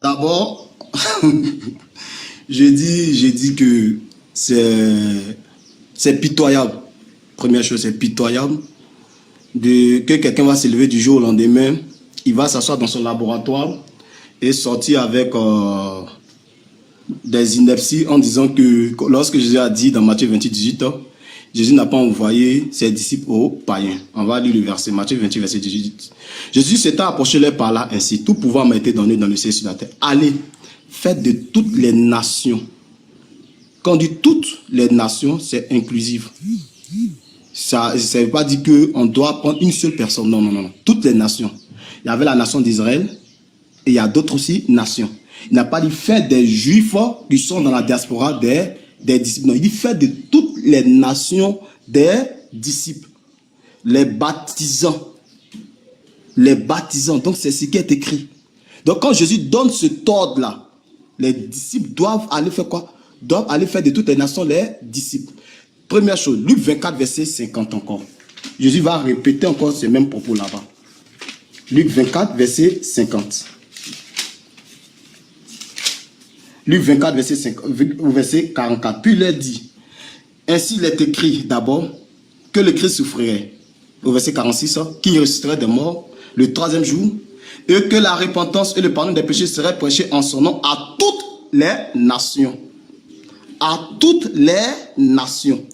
D'abord, j'ai dit que c'est pitoyable. Première chose, c'est pitoyable que quelqu'un va se lever du jour au lendemain, il va s'asseoir dans son laboratoire et sortir avec des inepties en disant que lorsque Jésus a dit dans Matthieu 28, 18, Jésus n'a pas envoyé ses disciples aux païens. On va lire le verset, Matthieu 28, verset 18. Jésus s'étant approché leur par là ainsi, tout pouvoir m'a été donné dans le ciel et sur la terre. Allez, faites de toutes les nations. Quand on dit toutes les nations, c'est inclusif. Ça ne veut pas dire qu'on doit prendre une seule personne. Non, non, non. Toutes les nations. Il y avait la nation d'Israël et il y a d'autres aussi nations. Il n'a pas dit faire des juifs qui sont dans la diaspora des disciples. Non, il dit faire de toutes les nations des disciples. Les baptisants. Les baptisants. Donc c'est ce qui est écrit. Donc quand Jésus donne ce ordre-là, les disciples doivent aller faire quoi? Doivent aller faire de toutes les nations les disciples. Première chose, Luc 24, verset 50 encore. Jésus va répéter encore ces mêmes propos là-bas. Luc 24, verset 50. Luc 24, verset 44. Puis il leur dit, ainsi il est écrit d'abord que le Christ souffrirait. Au verset 46, qu'il ressusciterait des morts le troisième jour, et que la repentance et le pardon des péchés seraient prêchés en son nom à toutes les nations. À toutes les nations.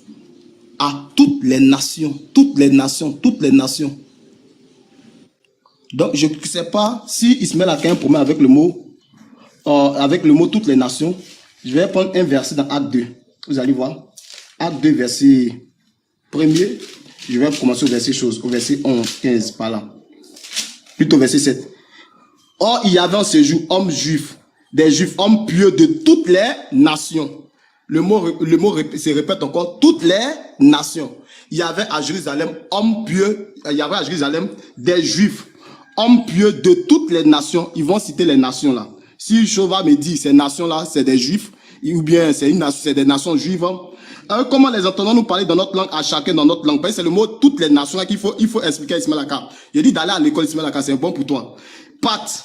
À toutes les nations. Toutes les nations. Toutes les nations. Donc, je ne sais pas si Ismaël a un problème avec le mot toutes les nations. Je vais prendre un verset dans Acte 2. Vous allez voir. Acte 2, verset 1er. Je vais commencer au verset 11, 15, par là. Plutôt verset 7. Or, il y avait en ce jour hommes juifs, des juifs, hommes pieux de toutes les nations. Le mot se répète encore, toutes les nations. Il y avait à Jérusalem hommes pieux, il y avait à Jérusalem des juifs, hommes pieux de toutes les nations. Ils vont citer les nations là. Si Chova me dit ces nations-là, c'est des juifs, ou bien c'est des nations juives, comment les entendons-nous parler dans notre langue, à chacun dans notre langue? Parce que c'est le mot toutes les nations là qu'il faut expliquer à Ismaël Aka. Il dit d'aller à l'école Ismaël Aka, c'est bon pour toi. Parthes,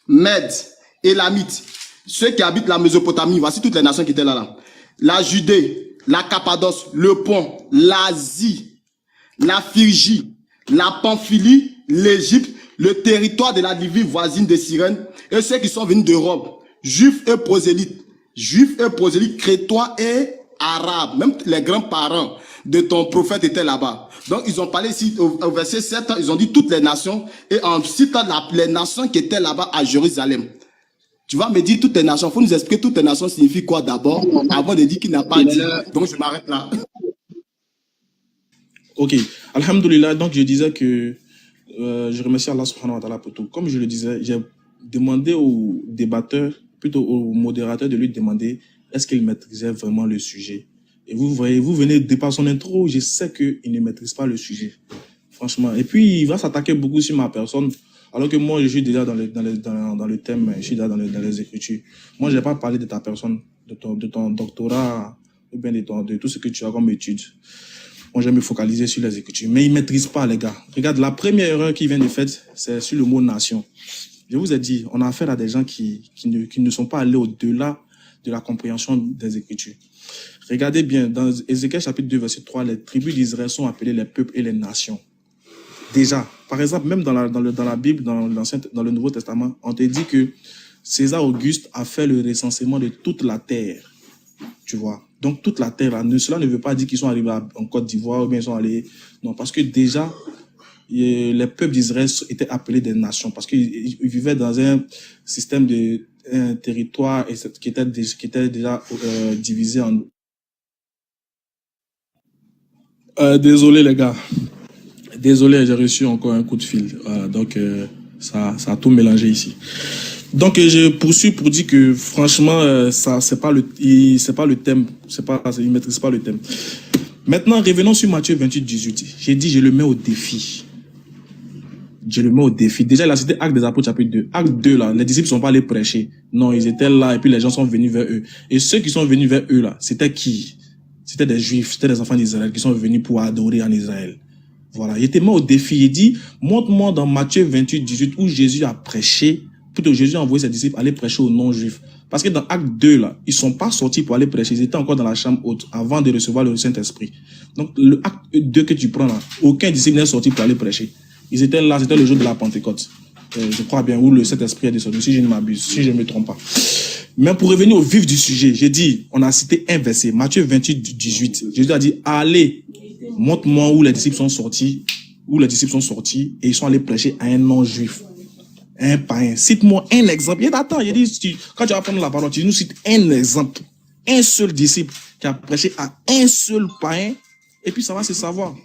Mèdes, Élamites, ceux qui habitent la Mésopotamie, voici toutes les nations qui étaient là. La Judée, la Cappadoce, le Pont, l'Asie, la Phrygie, la Pamphylie, l'Égypte, le territoire de la ville voisine de Cyrène, et ceux qui sont venus d'Europe, juifs et prosélytes, crétois et arabes, même les grands-parents de ton prophète étaient là-bas. Donc ils ont parlé ici au verset 7, ils ont dit toutes les nations, et en citant les nations qui étaient là-bas à Jérusalem. Tu vas me dire toutes les nations, il faut nous expliquer toutes les nations signifie quoi d'abord, avant de dire qu'il n'a pas dit. Donc je m'arrête là. Ok, alhamdoulilah, donc je disais que je remercie Allah subhanahu wa ta'ala pour tout. Comme je le disais, j'ai demandé aux débatteurs, plutôt aux modérateurs de lui demander est-ce qu'il maîtrisait vraiment le sujet. Et vous voyez, vous venez de par son intro, je sais qu'il ne maîtrise pas le sujet. Franchement. Et puis, il va s'attaquer beaucoup sur ma personne, alors que moi, je suis déjà dans le thème, je suis déjà dans les écritures. Moi, je n'ai pas parlé de ta personne, de ton doctorat, ou bien de tout ce que tu as comme étude. Moi, je vais me focaliser sur les écritures. Mais ils ne maîtrisent pas, les gars. Regarde, la première erreur qui vient de faite, c'est sur le mot nation. Je vous ai dit, on a affaire à des gens qui ne sont pas allés au-delà de la compréhension des Écritures. Regardez bien, dans Ézéchiel chapitre 2, verset 3, les tribus d'Israël sont appelées les peuples et les nations. Déjà, par exemple, même dans la Bible, dans le Nouveau Testament, on te dit que César Auguste a fait le recensement de toute la terre. Tu vois. Donc, toute la terre, là, cela ne veut pas dire qu'ils sont arrivés en Côte d'Ivoire ou bien ils sont allés... Non, parce que déjà, les peuples d'Israël étaient appelés des nations parce qu'ils vivaient dans un système de un territoire qui était déjà divisé en... désolé les gars, désolé, j'ai reçu encore un coup de fil, donc ça a tout mélangé ici. Donc je poursuis pour dire que franchement ça c'est pas le thème, il maîtrise pas le thème. Maintenant revenons sur Matthieu 28, 18. J'ai dit je le mets au défi. Je le mets au défi. Déjà, il a cité Actes des Apôtres, chapitre 2. Acte 2, là, les disciples ne sont pas allés prêcher. Non, ils étaient là et puis les gens sont venus vers eux. Et ceux qui sont venus vers eux, là, c'était qui? C'était des Juifs, c'était des enfants d'Israël qui sont venus pour adorer en Israël. Voilà. Il était mis au défi. Il dit, montre-moi dans Matthieu 28, 18, où Jésus a prêché plutôt Jésus a envoyé ses disciples aller prêcher aux non-juifs. Parce que dans Acte 2, là, ils sont pas sortis pour aller prêcher, ils étaient encore dans la chambre haute avant de recevoir le Saint-Esprit. Donc, le Acte 2 que tu prends là, aucun disciple n'est sorti pour aller prêcher. Ils étaient là, c'était le jour de la Pentecôte. Je crois bien, où le Saint-Esprit est descendu, si je ne m'abuse, si je ne me trompe pas. Mais pour revenir au vif du sujet, j'ai dit, on a cité un verset, Matthieu 28, 18. Jésus a dit, allez, montre-moi où les disciples sont sortis, et ils sont allés prêcher à un non-juif, un païen. Cite-moi un exemple. Attends, il dit, quand tu vas prendre la parole, tu nous cites un exemple, un seul disciple qui a prêché à un seul païen, et puis ça va se savoir.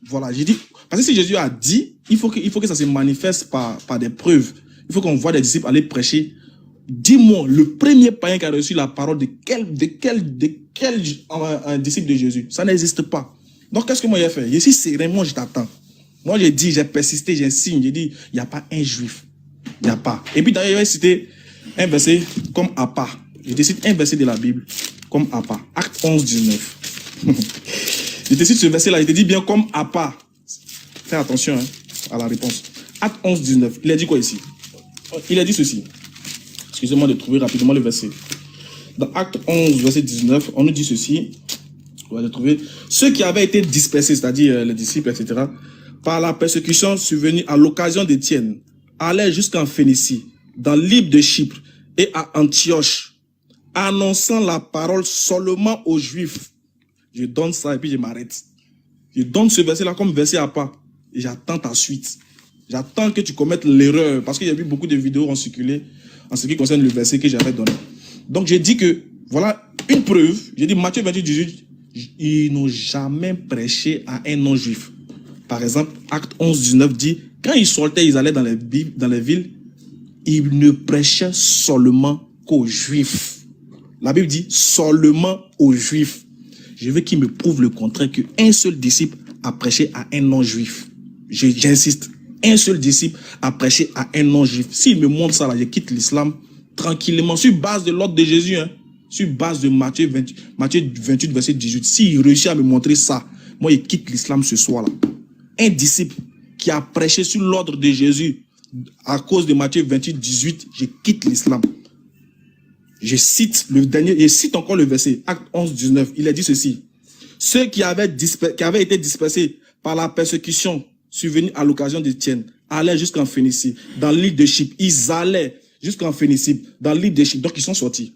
Voilà, j'ai dit, parce que si Jésus a dit, il faut que ça se manifeste par des preuves. Il faut qu'on voit des disciples aller prêcher. Dis-moi, le premier païen qui a reçu la parole de quel disciple de Jésus? Ça n'existe pas. Donc, qu'est-ce que moi j'ai fait? Je suis sereinement, je t'attends. Moi, j'ai dit, j'ai persisté, j'ai signé, j'ai dit, il n'y a pas un juif. Il n'y a pas. Et puis, d'ailleurs, j'ai cité un verset comme à part. Je te cite un verset de la Bible comme à part. Acte 11, 19. Je te cite ce verset-là, je te dis bien comme à part. Fais attention à la réponse. Acte 11, 19. Il a dit quoi ici? Il a dit ceci. Excusez-moi de trouver rapidement le verset. Dans Acte 11, verset 19, on nous dit ceci. On va le trouver. Ceux qui avaient été dispersés, c'est-à-dire les disciples, etc., par la persécution survenue à l'occasion d'Étienne, allaient jusqu'en Phénicie, dans l'île de Chypre et à Antioche, annonçant la parole seulement aux Juifs. Je donne ça et puis je m'arrête. Je donne ce verset-là comme verset à part. Et j'attends ta suite. J'attends que tu commettes l'erreur. Parce qu'il y a eu beaucoup de vidéos en circulé en ce qui concerne le verset que j'avais donné. Donc j'ai dit que, voilà une preuve. J'ai dit Matthieu 28, 18, ils n'ont jamais prêché à un non-juif. Par exemple, Acte 11, 19 dit, quand ils sortaient, ils allaient dans les villes, ils ne prêchaient seulement qu'aux juifs. La Bible dit seulement aux juifs. Je veux qu'il me prouve le contraire, qu'un seul disciple a prêché à un non-juif. J'insiste, un seul disciple a prêché à un non-juif. S'il me montre ça, là, je quitte l'islam tranquillement, sur base de l'ordre de Jésus, sur base de Matthieu 28, verset 18. S'il réussit à me montrer ça, moi, je quitte l'islam ce soir-là. Un disciple qui a prêché sur l'ordre de Jésus à cause de Matthieu 28, 18, je quitte l'islam. Je cite encore le verset, Acte 11, 19. Il a dit ceci. Ceux qui avaient été dispersés par la persécution survenue à l'occasion d'Étienne allaient jusqu'en Phénicie, dans l'île de Chypre. Ils allaient jusqu'en Phénicie, dans l'île de Chypre. Donc, ils sont sortis.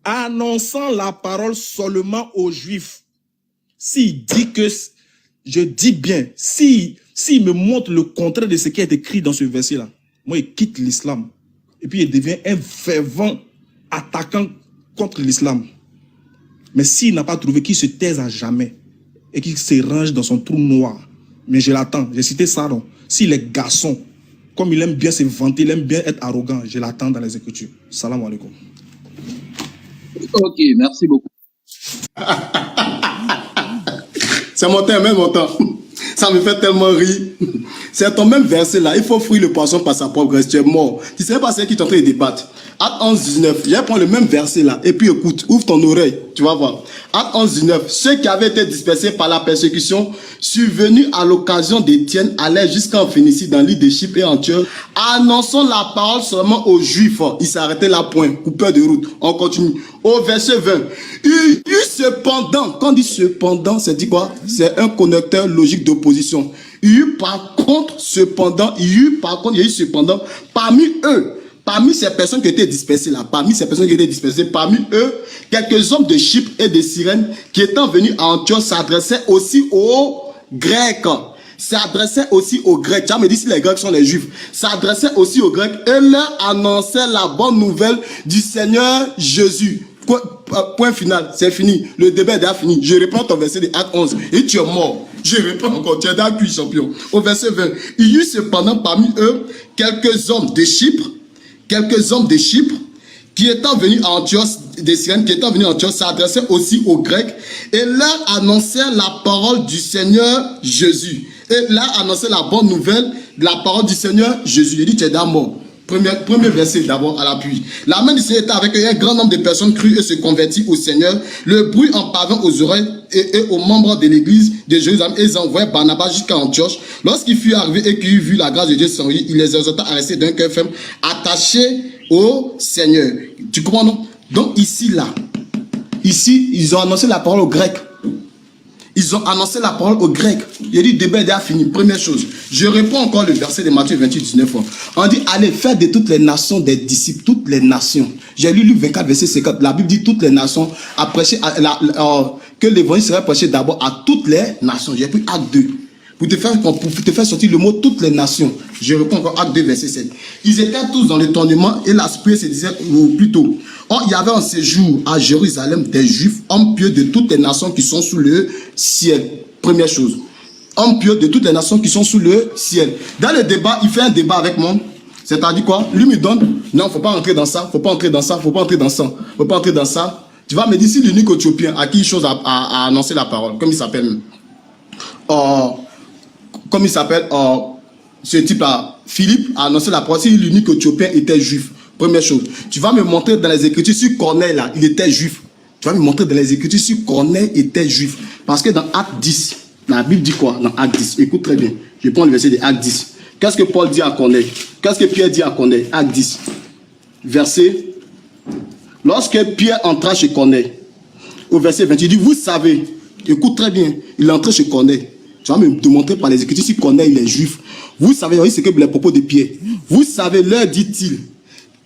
Annonçant la parole seulement aux Juifs. S'il dit que, je dis bien, s'il me montre le contraire de ce qui est écrit dans ce verset-là, moi, il quitte l'islam. Et puis, il devient un fervent attaquant contre l'islam. Mais s'il n'a pas trouvé, qu'il se taise à jamais et qu'il se range dans son trou noir. Mais je l'attends. J'ai cité ça, non? S'il est garçon, comme il aime bien se vanter, il aime bien être arrogant, je l'attends dans les Écritures. Salam alaikum. Ok, merci beaucoup. C'est mon temps, même mon temps. Ça me fait tellement rire. C'est ton même verset là. Il faut frire le poisson par sa propre graisse. Tu es mort. Tu ne sais pas ce qui est en train de débattre. Acte 11, 19. Je vais prendre le même verset là. Et puis écoute, ouvre ton oreille. Tu vas voir. Acte 11, 19. Ceux qui avaient été dispersés par la persécution, survenus à l'occasion d'Étienne, allaient jusqu'en Phénicie, dans l'île de Chypre et Antioche, annonçant la parole seulement aux Juifs. Ils s'arrêtaient là, point. Coupeur de route. On continue. Au verset 20. Il y eut cependant. Quand on dit cependant, c'est dit quoi? C'est un connecteur logique d'opposition. Il y eut par contre, cependant, parmi eux, parmi ces personnes qui étaient dispersées là, parmi eux, quelques hommes de Chypre et de Cyrène qui étant venus à Antioche s'adressaient aussi aux Grecs. Tu as me dit si les Grecs sont les Juifs. S'adressaient aussi aux Grecs et leur annonçaient la bonne nouvelle du Seigneur Jésus. Point final, c'est fini. Le débat est déjà fini. Je reprends ton verset de Acte 11 et tu es mort. Je reprends encore, tu es dans le champion. Au verset 20. Il y eut cependant parmi eux quelques hommes de Chypre qui étant venus à Antioche, des Syriens qui étant venus à Antioche, s'adressaient aussi aux Grecs et leur annonçaient la parole du Seigneur Jésus. Et leur annonçaient la bonne nouvelle de la parole du Seigneur Jésus. Il dit, tu es dans mort. Premier verset d'abord à l'appui. La main du Seigneur était avec eux, un grand nombre de personnes crurent et se convertirent au Seigneur. Le bruit en parvint aux oreilles et aux membres de l'église de Jérusalem. Et ils envoyaient Barnabas jusqu'à Antioche. Lorsqu'il fut arrivé et qu'il eut vu la grâce de Dieu s'enrichir, il les exhorta à rester d'un cœur ferme, attachés au Seigneur. Tu comprends, non? Donc ici, ils ont annoncé la parole aux Grecs. Ils ont annoncé la parole aux Grecs. Il dit, le débat est déjà fini. Première chose, je réponds encore le verset de Matthieu 28, 19. On dit, allez, faites de toutes les nations des disciples, toutes les nations. J'ai lu Luc 24, verset 50. La Bible dit, toutes les nations, à prêcher, que l'évangile serait prêché d'abord à toutes les nations. J'ai pris acte 2. Pour te faire sortir le mot toutes les nations. Je réponds encore acte 2, verset 7. Ils étaient tous dans l'étonnement et l'esprit se disait, ou plutôt, or, il y avait en séjour à Jérusalem des Juifs, hommes pieux de toutes les nations qui sont sous le ciel. Première chose. Hommes pieux de toutes les nations qui sont sous le ciel. Dans le débat, il fait un débat avec moi. C'est-à-dire quoi? Lui me donne, non, faut pas entrer dans ça, faut pas entrer dans ça, faut pas entrer dans ça, faut pas entrer dans ça. Tu vas me dire si l'unique Éthiopien à qui il chose à annoncer la parole, comme il s'appelle, comme il s'appelle, ce type-là, Philippe a annoncé la parole, si l'unique Éthiopien était juif. Première chose, tu vas me montrer dans les Écritures si Corneille là, il était juif. Tu vas me montrer dans les Écritures si Corneille était juif. Parce que dans Acte 10, la Bible dit quoi dans Acte 10? Écoute très bien. Je prends le verset de Acte 10. Qu'est-ce que Paul dit à Corneille? Qu'est-ce que Pierre dit à Corneille? Acte 10. Verset. Lorsque Pierre entra chez Corneille, au verset 20, il dit, vous savez, écoute très bien, il est entré chez Corneille. Tu vas me démontrer par les Écritures si Corneille il est juif. Vous savez, voyez ce que les propos de Pierre. Vous savez, leur dit-il,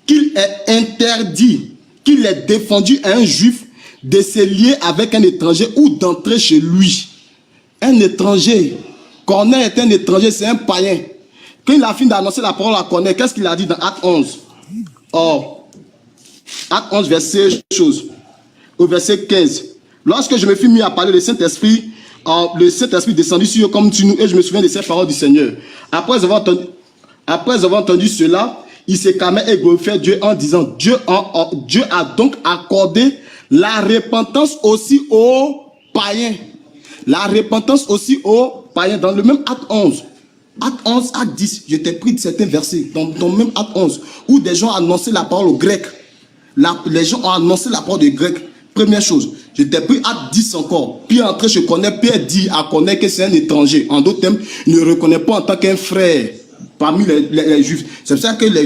qu'il est interdit, qu'il est défendu à un juif de se lier avec un étranger ou d'entrer chez lui. Un étranger. Corneille est un étranger, c'est un païen. Quand il a fini d'annoncer la parole à Corneille, qu'est-ce qu'il a dit dans Acte 11? Acte 11, verset chose. Au verset 15. Lorsque je me suis mis à parler, le Saint-Esprit descendit sur eux comme sur nous, et je me souviens de ces paroles du Seigneur. Après avoir entendu cela, il se calmait et glorifiait Dieu en disant, Dieu a donc accordé la repentance aussi aux païens. La repentance aussi aux païens. Dans le même Acte 11, Acte 11, Acte 10, je t'ai pris de certains versets, dans le même Acte 11, où des gens annonçaient la parole aux Grecs. Les gens ont annoncé la parole des Grecs. Première chose, je t'ai pris Acte 10 encore. Pierre entré, je connais, Pierre dit à connaître que c'est un étranger. En d'autres termes, il ne le reconnaît pas en tant qu'un frère parmi les Juifs. C'est pour ça que les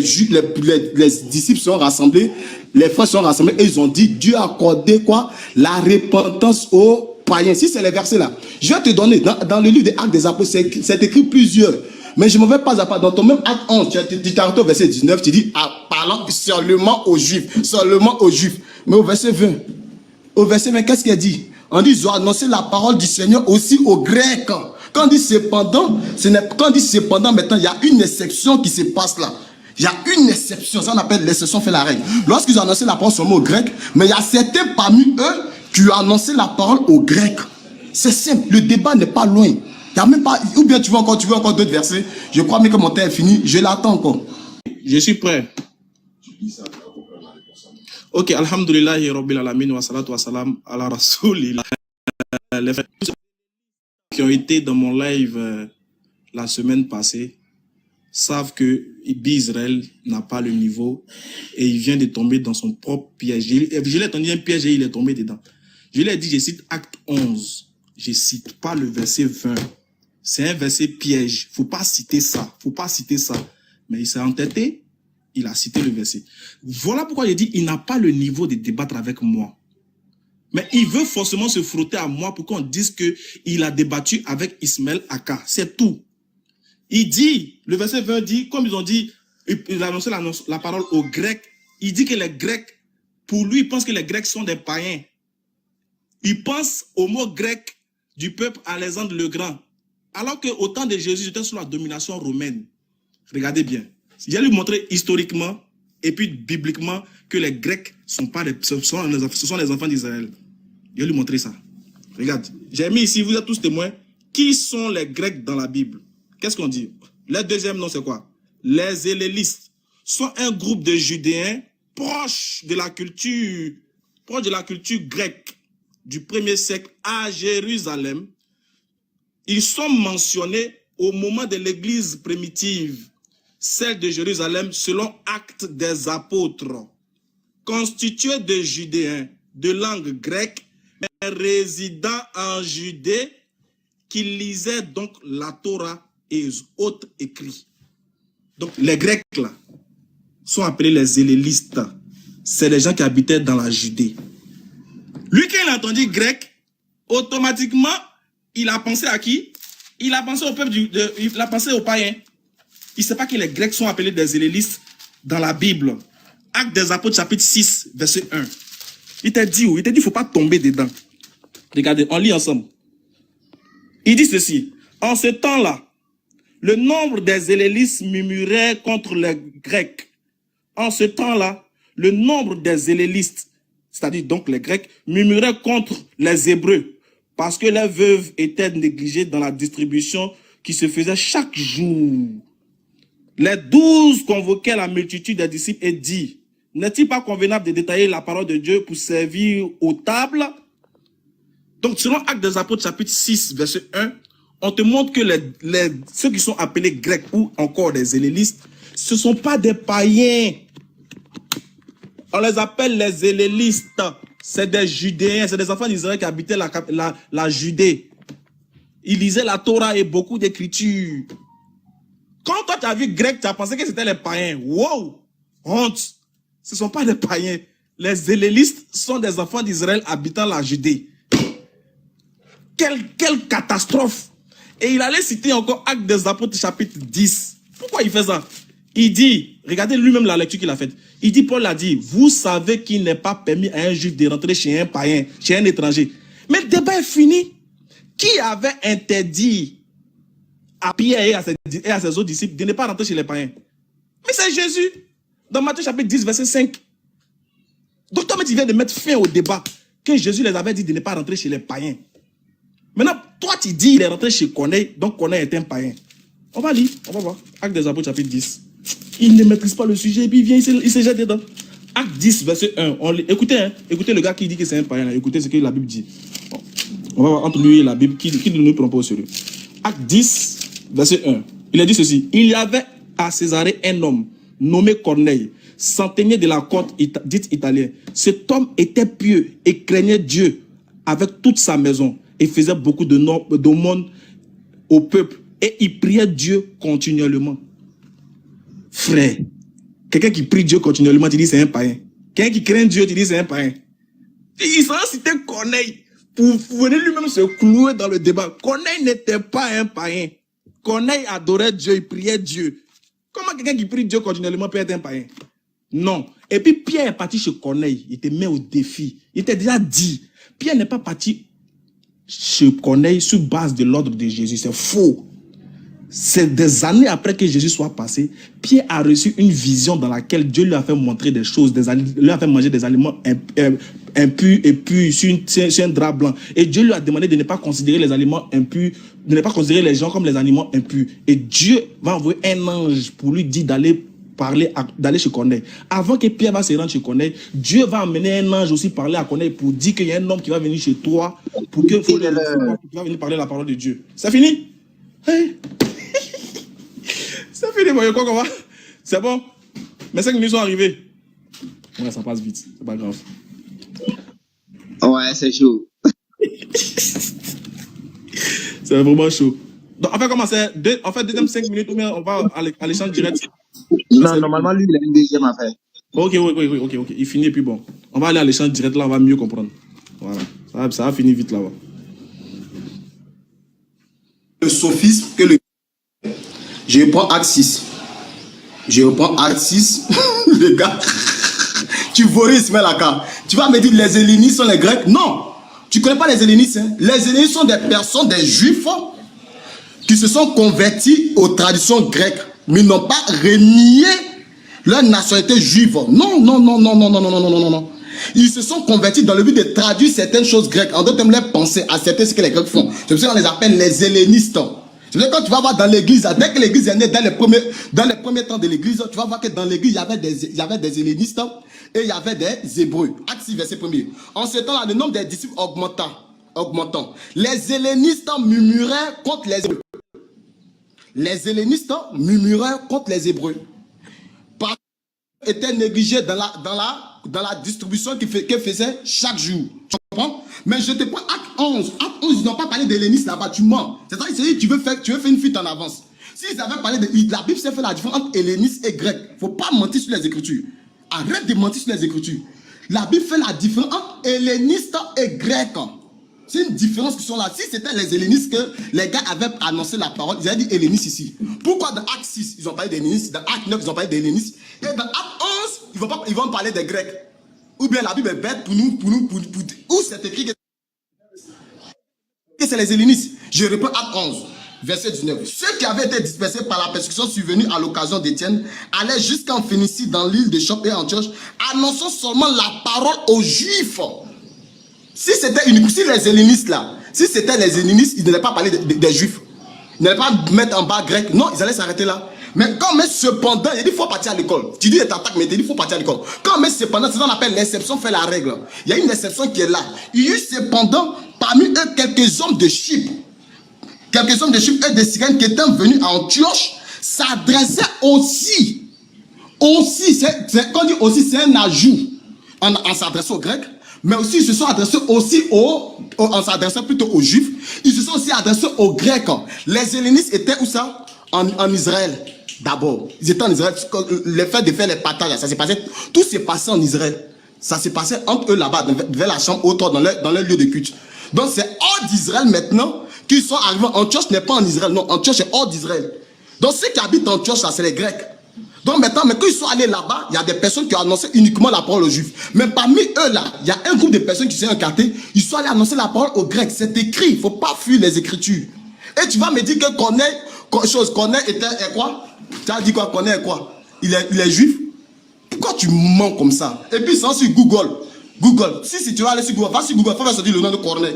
disciples sont rassemblés, les frères sont rassemblés et ils ont dit, Dieu a accordé quoi? La repentance aux païens. Si c'est les versets là, je vais te donner, dans le livre des Actes des Apôtres, c'est écrit plusieurs. Mais je ne me vais pas à part. Dans ton même Acte 11, tu t'arrêtes au verset 19, tu dis, parlant seulement aux Juifs, seulement aux Juifs. Mais au verset 20, qu'est-ce qu'il a dit? On dit, ils ont annoncé la parole du Seigneur aussi aux Grecs. Quand on dit cependant, maintenant, il y a une exception qui se passe là. Il y a une exception, ça on appelle l'exception fait la règle. Lorsqu'ils ont annoncé la parole seulement aux Grecs, mais il y a certains parmi eux qui ont annoncé la parole aux Grecs. C'est simple, le débat n'est pas loin. Il y a même pas, ou bien tu veux encore d'autres versets. Je crois même que mon temps est fini, je l'attends encore. Je suis prêt. Ok, alhamdulillah, rabbil alamin, wa salatu wa salam ala rasoulillah. Les frères qui ont été dans mon live la semaine passée savent que Israël n'a pas le niveau et il vient de tomber dans son propre piège. Je l'ai tendu un piège et il est tombé dedans. Je lui ai dit, je cite Acte 11, je cite pas le verset 20. C'est un verset piège. Faut pas citer ça. Mais il s'est entêté. Il a cité le verset. Voilà pourquoi j'ai dit, il n'a pas le niveau de débattre avec moi. Mais il veut forcément se frotter à moi pour qu'on dise qu'il a débattu avec Ismaël Aka. C'est tout. Il dit, le verset 20 dit, comme ils ont dit, il a annoncé la parole aux Grecs. Il dit que les Grecs, pour lui, il pense que les Grecs sont des païens. Il pense au mot grec du peuple Alexandre le Grand. Alors qu'au temps de Jésus, j'étais sous la domination romaine. Regardez bien. Je vais lui montrer historiquement et puis bibliquement que les Grecs ce sont les enfants d'Israël. Je vais lui montrer ça. Regarde. J'ai mis ici, vous êtes tous témoins. Qui sont les Grecs dans la Bible? Qu'est-ce qu'on dit? Le deuxième nom, c'est quoi? Les Hellénistes sont un groupe de Judéens proches de la culture grecque du 1er siècle à Jérusalem. Ils sont mentionnés au moment de l'église primitive. celle de Jérusalem, selon Actes des Apôtres, constituée de Judéens de langue grecque, mais résidant en Judée, qui lisaient donc la Torah et les autres écrits. Donc les Grecs là sont appelés les hellénistes. C'est les gens qui habitaient dans la Judée. Lui, quand il a entendu grec, automatiquement, il a pensé à qui? Il a pensé au peuple, il a pensé aux païens. Il ne sait pas que les Grecs sont appelés des hellénistes dans la Bible. Actes des Apôtres, chapitre 6, verset 1. Il t'a dit, il ne faut pas tomber dedans. Regardez, on lit ensemble. Il dit ceci. En ce temps-là, le nombre des hellénistes murmurait contre les Grecs. En ce temps-là, le nombre des hellénistes, c'est-à-dire donc les Grecs, murmuraient contre les Hébreux parce que les veuves étaient négligées dans la distribution qui se faisait chaque jour. Les 12 convoquaient la multitude des disciples et dit, n'est-il pas convenable de détailler la parole de Dieu pour servir aux tables? Donc, selon Actes des Apôtres, chapitre 6, verset 1, on te montre que ceux qui sont appelés Grecs ou encore des hellénistes, ce ne sont pas des païens. On les appelle les hellénistes. C'est des Judéens, c'est des enfants d'Israël qui habitaient la Judée. Ils lisaient la Torah et beaucoup d'écritures. Quand toi tu as vu grec, tu as pensé que c'était les païens. Wow! Honte! Ce ne sont pas des païens. Les hellénistes sont des enfants d'Israël habitant la Judée. Quelle catastrophe! Et il allait citer encore Actes des Apôtres chapitre 10. Pourquoi il fait ça? Il dit, regardez lui-même la lecture qu'il a faite. Il dit, Paul a dit, vous savez qu'il n'est pas permis à un juif de rentrer chez un païen, chez un étranger. Mais le débat est fini. Qui avait interdit à Pierre et à ses autres disciples de ne pas rentrer chez les païens? Mais c'est Jésus. Dans Matthieu chapitre 10, verset 5. Donc toi, tu viens de mettre fin au débat que Jésus les avait dit de ne pas rentrer chez les païens. Maintenant, toi, tu dis qu'il est rentré chez Corneille, donc Corneille est un païen. On va lire, on va voir. Actes des Apôtres, chapitre 10. Il ne maîtrise pas le sujet, et puis il vient, il se jette dedans. Acte 10, verset 1. Écoutez, hein, écoutez le gars qui dit que c'est un païen. Là. Écoutez ce que la Bible dit. Bon. On va voir entre lui et la Bible qui ne nous prend pas au sérieux. Acte 10, verset 1. Il a dit ceci. Il y avait à Césarée un homme nommé Corneille, centenier de la côte dite italienne. Cet homme était pieux et craignait Dieu avec toute sa maison et faisait beaucoup d'aumônes au peuple. Et il priait Dieu continuellement. Frère, quelqu'un qui prie Dieu continuellement, tu dis c'est un païen. Quelqu'un qui craint Dieu, tu dis c'est un païen. Il s'en citait Corneille pour venir lui-même se clouer dans le débat. Corneille n'était pas un païen. Corneille adorait Dieu, il priait Dieu. Comment quelqu'un qui prie Dieu continuellement peut être un païen? Non. Et puis Pierre est parti chez Corneille. Il te met au défi. Il t'a déjà dit. Pierre n'est pas parti chez Corneille sur base de l'ordre de Jésus. C'est faux. C'est des années après que Jésus soit passé, Pierre a reçu une vision dans laquelle Dieu lui a fait montrer des choses, lui a fait manger des aliments impurs et purs sur un drap blanc. Et Dieu lui a demandé de ne pas considérer les aliments impurs, de ne pas considérer les gens comme les aliments impurs. Et Dieu va envoyer un ange pour lui dire d'aller chez Corneille. Avant que Pierre va se rendre chez Corneille, Dieu va amener un ange aussi parler à Corneille pour dire qu'il y a un homme qui va venir chez toi pour que qui va venir parler la parole de Dieu. C'est fini? Hey. C'est fini, bon, quoi qu'on va? C'est bon? Mes 5 minutes sont arrivées. Ouais, ça passe vite, c'est pas grave. Ouais, c'est chaud. C'est vraiment chaud. Donc, on fait comment c'est? En fait, deuxième 5 minutes ou bien on va à l'échange direct? Non, normalement, lui, il a une deuxième affaire. Ok. Il finit et puis bon. On va aller à l'échange direct, là, on va mieux comprendre. Voilà. Ça va finir vite là-bas. Le sophisme que le... Je reprends Acte 6. Le gars, tu voris Ismaël Aka. Tu vas me dire les hellénistes sont les Grecs? Non, tu ne connais pas les hellénistes. Hein? Les hellénistes sont des personnes, des juifs qui se sont convertis aux traditions grecques, mais n'ont pas renié leur nationalité juive. Non. Ils se sont convertis dans le but de traduire certaines choses grecques, en d'autres termes, les pensées, accepter ce que les Grecs font. C'est pour ça qu'on les appelle les hellénistes. C'est pour ça que quand tu vas voir dans l'église, dès que l'église est née, dans les premiers temps de l'église, tu vas voir que dans l'église, il y avait des hellénistes et il y avait des hébreux. Acte 6, verset 1er. En ce temps-là, le nombre des disciples augmentant. Les hellénistes murmuraient contre les hébreux. Les hellénistes murmuraient contre les Hébreux. Parce qu'ils étaient négligés dans la distribution qu'ils faisaient chaque jour. Tu comprends? Mais je te prends Acte 11. Acte 11, ils n'ont pas parlé d'hellénistes là-bas, tu mens. C'est-à-dire que tu veux faire une fuite en avance. S'ils avaient parlé de... La Bible s'est fait la différence entre hellénistes et grecs. Il ne faut pas mentir sur les Écritures. Arrête de mentir sur les Écritures. La Bible fait la différence entre hellénistes et grecs. C'est une différence qui sont là. Si c'était les hellénistes que les gars avaient annoncé la parole, ils avaient dit hellénistes ici. Pourquoi dans Acte 6, ils ont parlé d'hellénistes, dans Acte 9, ils ont parlé d'hellénistes, et dans Acte 11, ils vont parler des grecs. Ou bien la Bible est bête pour nous, où c'est écrit que c'est les hellénistes. Je reprends Acte 11. Verset 19. Ceux qui avaient été dispersés par la persécution survenue à l'occasion d'Étienne allaient jusqu'en Phénicie, dans l'île de Chope et Antioche, annonçant seulement la parole aux Juifs. Si c'était si les hellénistes là, si c'était les hellénistes, ils n'allaient pas parler des Juifs. Ils n'allaient pas mettre en bas grec. Non, ils allaient s'arrêter là. Mais quand mais cependant, il dit il faut partir à l'école. Tu dis t'attaques, mais il dit il faut partir à l'école. Quand mais cependant, c'est ce qu'on appelle l'exception fait la règle. Il y a une exception qui est là. Il y a eu cependant parmi eux quelques hommes de Chypre. Quelques hommes de Chypre et de Cyrène qui étaient venus à Antioche s'adressaient aussi. Quand on dit aussi, c'est un ajout en s'adressant aux Grecs, mais aussi ils se sont adressés aussi en s'adressant plutôt aux Juifs. Ils se sont aussi adressés aux Grecs. Les hellénistes étaient où ça? En Israël d'abord. Ils étaient en Israël. Le fait de faire les partages, ça s'est passé. Tout s'est passé en Israël. Ça s'est passé entre eux là-bas, vers la chambre haute, dans leur lieu de culte. Donc c'est hors d'Israël maintenant qu'ils sont arrivés. Antioche n'est pas en Israël, non, Antioche est hors d'Israël. Donc ceux qui habitent Antioche, ça c'est les Grecs. Donc maintenant, mais quand ils sont allés là-bas, il y a des personnes qui ont annoncé uniquement la parole aux Juifs. Mais parmi eux là, il y a un groupe de personnes qui s'est encarté, ils sont allés annoncer la parole aux Grecs. C'est écrit, il ne faut pas fuir les Écritures. Et tu vas me dire que Corneille était quoi? Tu as dit quoi? Corneille est quoi? Il est juif? Pourquoi tu mens comme ça? Et puis c'est sur Google. Si tu vas aller sur Google, va sur Google, faut faire sortir le nom de Corneille.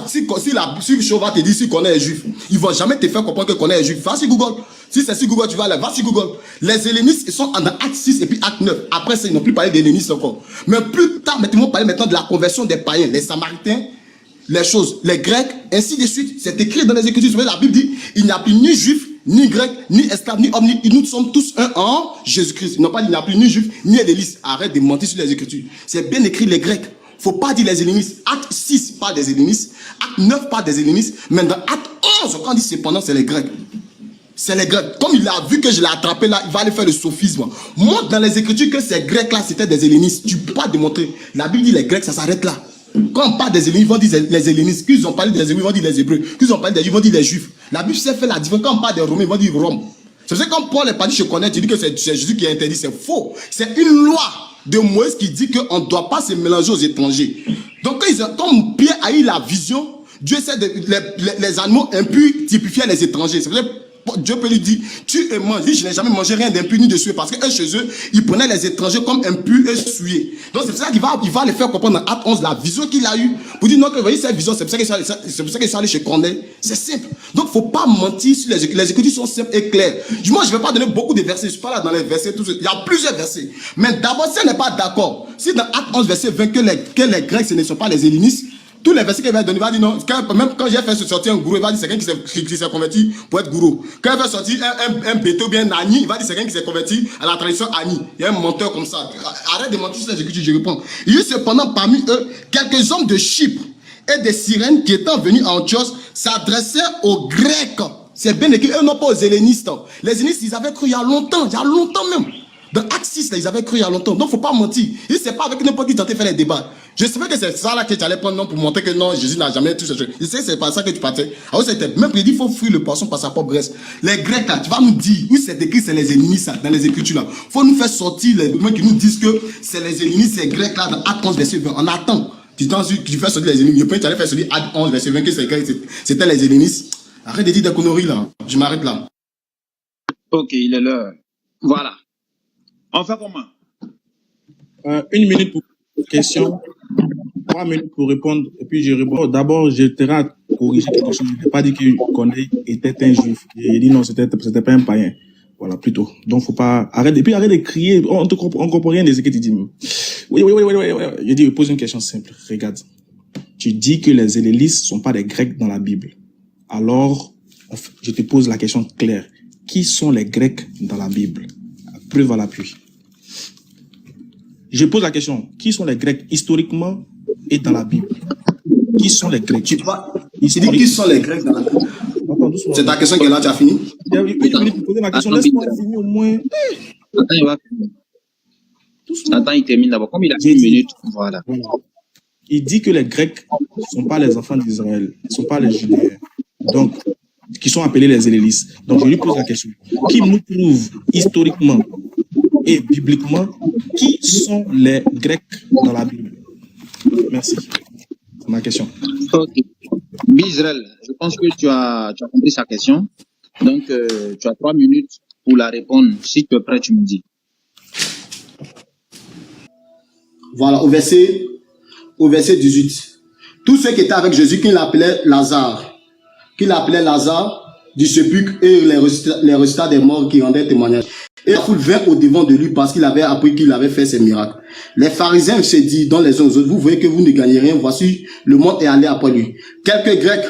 Si Show va te dire si Corneille est juif, ils vont jamais te faire comprendre que Corneille est juif. Va sur Google. Si c'est sur Google, tu vas aller, va sur Google. Les hellénistes, ils sont dans Acte 6 et puis Acte 9. Après ça, ils n'ont plus parlé d'hellénistes encore. Mais plus tard, ils vont parler maintenant de la conversion des païens, les Samaritains, les choses, les Grecs, ainsi de suite. C'est écrit dans les Écritures. La Bible dit, il n'y a plus ni juif, ni grec, ni esclave, ni homme, nous sommes tous un en Jésus-Christ. Non pas il n'y a plus ni juif, ni helléniste. Arrête de mentir sur les Écritures. C'est bien écrit les Grecs. Faut pas dire les hellénistes. Acte 6 parle des hellénistes. Acte 9 parle des hellénistes. Mais dans Acte 11, quand on dit cependant, c'est les Grecs. C'est les Grecs. Comme il a vu que je l'ai attrapé là, il va aller faire le sophisme. Montre dans les Écritures que ces Grecs là, c'était des hellénistes. Tu peux pas démontrer. La Bible dit les Grecs, ça s'arrête là. Quand on parle des hellénistes, ils vont dire les hellénistes. Qu'ils ont parlé des hébreux, ils vont dire les hébreux. Qu'ils ont parlé des juifs, ils vont dire les juifs. La Bible s'est fait la différence. Quand on parle des romains, ils vont dire Rome. C'est ça quand Paul est parti, je connais, tu dis que c'est Jésus qui a interdit. C'est faux. C'est une loi de Moïse qui dit qu'on ne doit pas se mélanger aux étrangers. Donc quand Pierre a eu la vision, Dieu sait les animaux impurs typifiaient les étrangers. C'est vrai. Dieu peut lui dire, tu es mange. Je n'ai jamais mangé rien d'impur ni de souillé. Parce que chez eux, ils prenaient les étrangers comme impurs et souillés. Donc c'est pour ça qu'il va les faire comprendre dans Acte 11 la vision qu'il a eue. Pour dire non, que vous voyez cette vision, c'est pour ça qu'ils sont allés chez Corneille. C'est simple. Donc il ne faut pas mentir sur les Écritures sont simples et claires. Moi, je ne vais pas donner beaucoup de versets. Je ne suis pas là dans les versets. Tout ça. Il y a plusieurs versets. Mais d'abord, si on n'est pas d'accord, si dans Acte 11, verset 20, que les Grecs, ce ne sont pas les hellénistes, tous les versets qu'il va donner, il va dire non. Même quand j'ai fait sortir un gourou, il va dire c'est quelqu'un qui s'est converti pour être gourou. Quand il va sortir un béto bien Ani, il va dire c'est quelqu'un qui s'est converti à la tradition Ani. Il y a un menteur comme ça. Arrête de mentir sur les Écritures, je réponds. Il y a eu cependant parmi eux quelques hommes de Chypre et de Cyrène qui étant venus à Antioche s'adressaient aux Grecs. C'est bien écrit, eux non pas aux hellénistes. Les hellénistes, ils avaient cru il y a longtemps même. Dans Acte 6, là, ils avaient cru il y a longtemps. Donc, il ne faut pas mentir. Il ne sait pas avec n'importe qui tenter de faire les débats. Je savais que c'est ça là que tu allais prendre non pour montrer que non, Jésus n'a jamais tout ce truc. Je sais que c'est pas ça que tu partais. Alors, c'était même prédit, il faut fuir le poisson par sa propre graisse. Les Grecs, là, tu vas nous dire, où c'est écrit, c'est les hellénistes, dans les Écritures, là. Il faut nous faire sortir les documents qui nous disent que c'est les hellénistes, ces Grecs, là, dans Acte 11, verset 20. On attend. Tu fais sortir les hellénistes. Je peux t'aller faire sortir Acte 11, verset 20, que c'était les hellénistes. Arrête de dire des conneries, là. Je m'arrête là. Ok, il est l'heure. Voilà. On fait comment? 1 minute pour question, 3 minutes pour répondre, et puis je réponds. D'abord, je te à corriger quelque chose. Je n'ai pas dit que Corneille était un juif. J'ai dit non, c'était pas un païen. Voilà, plutôt. Donc, faut pas arrêter. Et puis, arrête de crier. On comprend rien de ce que tu dis. Oui. Je dis, pose une question simple. Regarde. Tu dis que les hellénistes sont pas des Grecs dans la Bible. Alors, je te pose la question claire. qui sont les Grecs dans la Bible? Preuve à l'appui. Je pose la question, qui sont les Grecs historiquement et dans la Bible? Qui sont les Grecs? Tu dis qui sont les Grecs dans la Bible? C'est ta question qui est là, tu as fini? Oui, je voulais te poser ma question. Laisse-moi finir au moins. Attends, il va finir. Attends, il termine d'abord. Comme il a 1 minute, voilà. Il dit que les Grecs ne sont pas les enfants d'Israël, ils ne sont pas les Judéens, donc, qui sont appelés les Hellénistes. Donc, je lui pose la question. Qui nous prouve historiquement et bibliquement qui sont les Grecs dans la Bible? Merci. C'est ma question. Ok. Bizrel, je pense que tu as compris sa question. Donc, tu as 3 minutes pour la répondre. Si tu es prêt, tu me dis. Voilà, au verset 18. Tous ceux qui étaient avec Jésus, qu'il appelait Lazare du sépulcre et les résultats des morts qui rendaient témoignage. Et la foule vint au devant de lui parce qu'il avait appris qu'il avait fait ses miracles. Les pharisiens se disent dans les uns aux autres, vous voyez que vous ne gagnez rien, voici le monde est allé après lui. Quelques Grecs,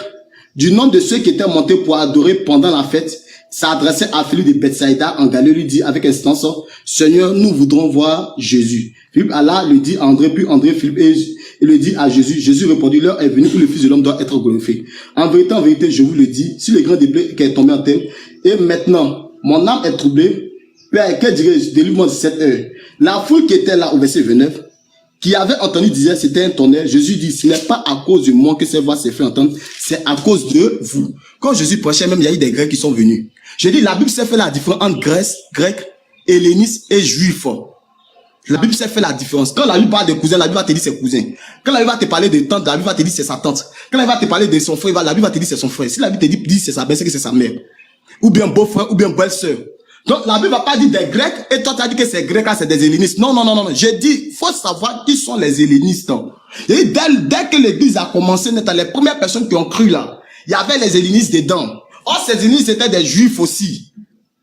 du nom de ceux qui étaient montés pour adorer pendant la fête, s'adressaient à Philippe de Bethsaïda en Galilée, lui dit avec insistance, Seigneur, nous voudrons voir Jésus. Philippe Allah le dit à André, puis André Philippe et le dit à Jésus. Jésus répondit, l'heure est venue où le Fils de l'homme doit être glorifié. En vérité, je vous le dis, si le grand déblai qui est tombé en terre, et maintenant, mon âme est troublée, Père, que dirais-je, délivre-moi de cette heure. La foule qui était là au verset 29, qui avait entendu dire c'était un tonnerre, Jésus dit, ce n'est pas à cause de moi que cette voix s'est fait entendre, c'est à cause de vous. Quand Jésus prêchait, même il y a eu des Grecs qui sont venus. Je dis, la Bible s'est fait la différence entre Grec, helléniste et juif. La Bible s'est fait la différence. Quand la Bible parle de cousin, la Bible va te dire c'est cousin. Quand la Bible va te parler de tante, la Bible va te dire c'est sa tante. Quand la Bible va te parler de son frère, la Bible va te dire c'est son frère. Si la Bible te dit c'est sa belle, c'est que c'est sa mère. Ou bien beau-frère, ou bien belle-sœur. Donc la Bible va pas dire des Grecs, et toi tu as dit que c'est Grec, c'est des hellénistes. Non. J'ai dit, faut savoir qui sont les hellénistes. Et dès que l'église a commencé, les premières personnes qui ont cru là, il y avait les hellénistes dedans. Or, ces hellénistes étaient des juifs aussi.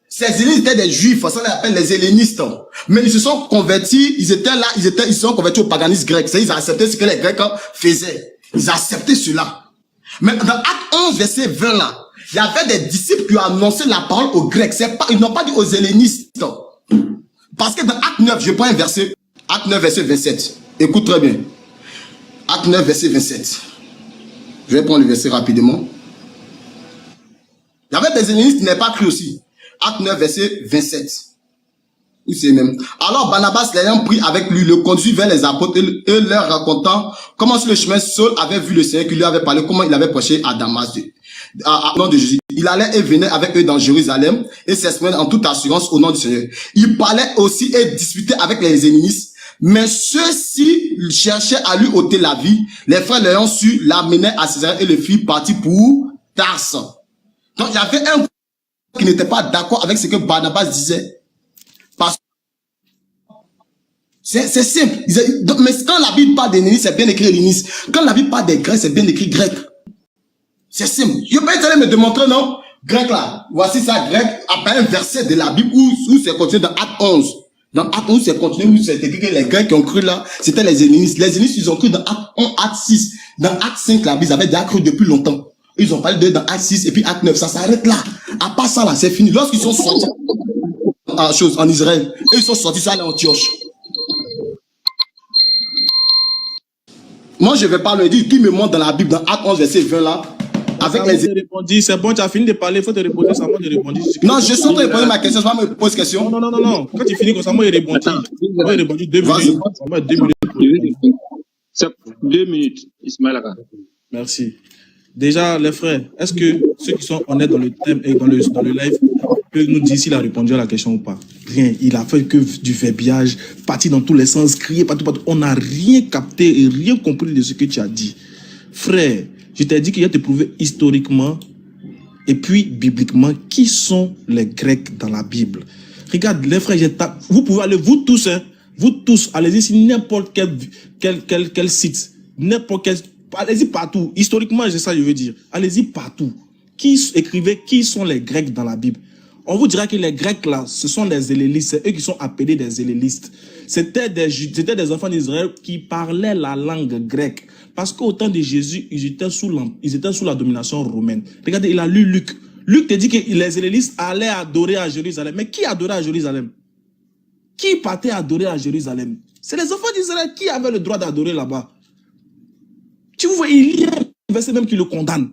Ces hellénistes étaient des juifs, ça on les appelle les hellénistes. Mais ils se sont convertis, ils se sont convertis au paganisme grec. C'est-à-dire, ils ont accepté ce que les Grecs faisaient. Ils ont accepté cela. Mais dans Acte 11, verset 20 là, il y avait des disciples qui ont annoncé la parole aux Grecs. Ils n'ont pas dit aux hellénistes. Parce que dans Acte 9, je prends un verset, Acte 9, verset 27. Écoute très bien. Acte 9, verset 27. Je vais prendre le verset rapidement. Il y avait des hellénistes qui n'avaient pas cru aussi. Acte 9, verset 27. Où c'est même. Alors Barnabas, l'ayant pris avec lui, le conduit vers les apôtres et leur racontant comment sur le chemin Saul avait vu le Seigneur qui lui avait parlé, comment il avait prêché à Damas, au nom de Jésus. Il allait et venait avec eux dans Jérusalem et s'exprimait en toute assurance au nom du Seigneur. Il parlait aussi et disputait avec les hellénistes, mais ceux-ci cherchaient à lui ôter la vie. Les frères l'ayant su, l'amenaient à Césarée et le firent partir pour Tarse. Donc il y avait un qui n'était pas d'accord avec ce que Barnabas disait. Parce que c'est simple. Mais quand la Bible parle d'hellénistes, c'est bien écrit helléniste. Quand la Bible parle des Grecs, c'est bien écrit grec. C'est simple. Je peux aller me démontrer, non? Grec là. Voici ça, grec. Après un verset de la Bible où c'est continué dans Acte 11. Dans Acte 11, c'est continué où c'est écrit que les Grecs qui ont cru là, c'était les hellénistes. Les hellénistes, ils ont cru dans Acte 1, Acte 6. Dans Acte 5, la Bible, ils avaient déjà cru depuis longtemps. Ils ont parlé de dans Acte 6 et puis Acte 9. Ça s'arrête là. À part ça là, c'est fini. Lorsqu'ils sont sortis en Israël, et ils sont sortis ça à Antioche. Moi, je vais pas le dire. Qui me montre dans la Bible, dans Acte 11, verset 20 là, avec les... C'est bon, tu as fini de parler, il faut te répondre, ça moi de répondre. Non, je suis en train de répondre à ma question, je vais me poser question. Non. Quand tu finis comme ça, moi, il répond. Moi, il répond 2 minutes. Ça va être 2 minutes. C'est 2 minutes, Ismaël Aga. Merci. Déjà, les frères, est-ce que ceux qui sont honnêtes dans le thème et dans le live peuvent nous dire s'il a répondu à la question ou pas? Rien. Il a fait que du verbiage, parti dans tous les sens, crier partout. On n'a rien capté et rien compris de ce que tu as dit. Frère, je t'ai dit qu'il y a te prouver historiquement et puis bibliquement qui sont les Grecs dans la Bible. Regarde, les frères, vous pouvez aller, vous tous, allez-y sur n'importe quel site, n'importe quel... Allez-y partout. Historiquement, c'est ça que je veux dire. Allez-y partout. Écrivez qui sont les Grecs dans la Bible. On vous dira que les Grecs là, ce sont les hellénistes. C'est eux qui sont appelés des hellénistes. C'était des enfants d'Israël qui parlaient la langue grecque. Parce qu'au temps de Jésus, ils étaient sous la domination romaine. Regardez, il a lu Luc. Luc te dit que les hellénistes allaient adorer à Jérusalem. Mais qui adorait à Jérusalem? Qui partait adorer à Jérusalem? C'est les enfants d'Israël qui avaient le droit d'adorer là-bas. Tu vois, il y a un verset même qui le condamne.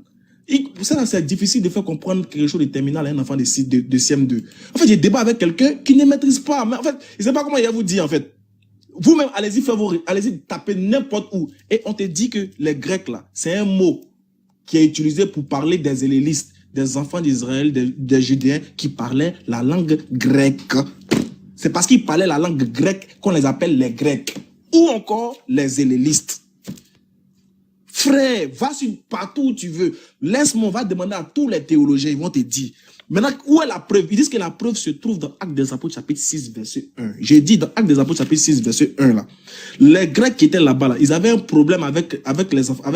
Ça, c'est difficile de faire comprendre quelque chose de terminal à un enfant de CM2. En fait, j'ai débat avec quelqu'un qui ne maîtrise pas. Mais en fait, je ne sais pas comment il va vous dire, en fait. Vous-même, allez-y allez-y taper n'importe où. Et on te dit que les Grecs, là, c'est un mot qui est utilisé pour parler des hellénistes, des enfants d'Israël, des Judéens qui parlaient la langue grecque. C'est parce qu'ils parlaient la langue grecque qu'on les appelle les Grecs. Ou encore les hellénistes. Frère, va sur partout où tu veux. Laisse-moi, on va demander à tous les théologiens, ils vont te dire. Maintenant, où est la preuve? Ils disent que la preuve se trouve dans Actes des Apôtres chapitre 6, verset 1. J'ai dit dans Actes des Apôtres chapitre 6, verset 1 là. Les Grecs qui étaient là-bas, là, ils avaient un problème avec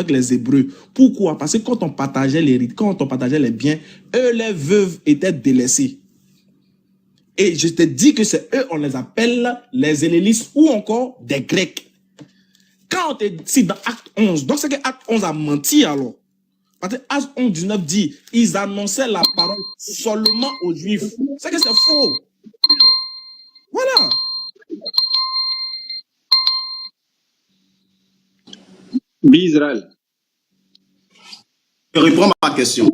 les Hébreux. Pourquoi? Parce que quand on partageait les biens, eux, les veuves étaient délaissées. Et je te dis que c'est eux, on les appelle les hellénistes ou encore des Grecs. Quand on te dit dans Acte 11, donc c'est que Acte 11 a menti alors. Parce que Acte 11, 19 dit, ils annonçaient la parole seulement aux Juifs. C'est que c'est faux. Voilà. Israël. Je reprends ma question.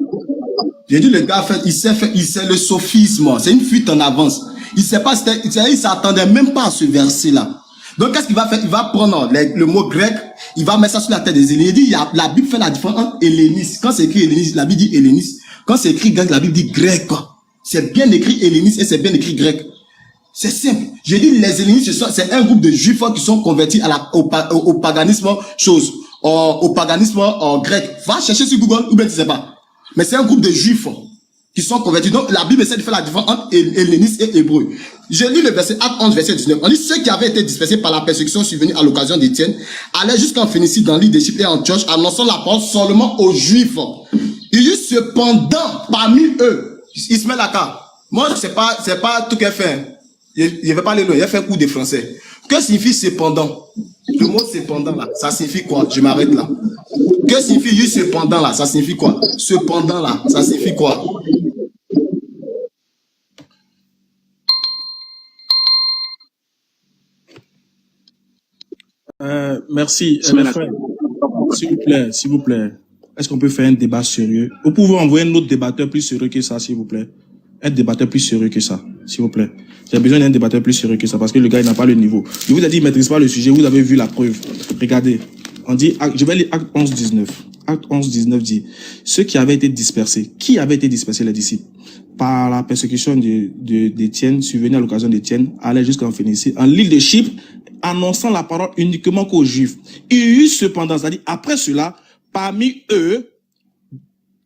J'ai dit, le gars, il sait le sophisme. C'est une fuite en avance. Il sait pas, il s'attendait même pas à ce verset-là. Donc, qu'est-ce qu'il va faire? Il va prendre le mot grec, il va mettre ça sur la tête des hellénistes. Il dit, la Bible fait la différence entre helléniste. Quand c'est écrit helléniste, la Bible dit helléniste. Quand c'est écrit grec, la Bible dit grec. C'est bien écrit helléniste et c'est bien écrit grec. C'est simple. J'ai dit, les hellénistes, c'est un groupe de juifs qui sont convertis au paganisme, au paganisme grec. Va chercher sur Google, ou bien tu sais pas. Mais c'est un groupe de juifs qui sont convertis. Donc, la Bible essaie de faire la différence entre hellénistes et hébreux. J'ai lu le verset Acte 11, verset 19. On dit, ceux qui avaient été dispersés par la persécution survenue à l'occasion d'Étienne allaient jusqu'en Phénicie, dans l'île d'Égypte et Antioche, annonçant la parole seulement aux Juifs. Il y eut cependant parmi eux, Ismaël Aka. Moi, c'est pas tout qu'elle fait. Je ne vais pas aller loin. Il a fait un cours de français. Que signifie cependant? Le mot cependant là, ça signifie quoi? Je m'arrête là. Que signifie il y eut cependant là? Ça signifie quoi? Cependant là, ça signifie quoi? Merci. S'il vous plaît. Est-ce qu'on peut faire un débat sérieux? Vous pouvez envoyer un autre débatteur plus sérieux que ça, s'il vous plaît. Un débatteur plus sérieux que ça, s'il vous plaît. J'ai besoin d'un débatteur plus sérieux que ça parce que le gars, il n'a pas le niveau. Je vous ai dit, il ne maîtrise pas le sujet. Vous avez vu la preuve. Regardez. On dit, je vais lire Acte 11, 19. Acte 11, 19 dit, ceux qui avaient été dispersés. Qui avaient été dispersés, les disciples? Par la persécution d'Étienne, survenue à l'occasion d'Étienne, allaient jusqu'en Phénicie, en l'île de Chypre, annonçant la parole uniquement qu'aux Juifs. Il y eut cependant, c'est-à-dire après cela, parmi eux,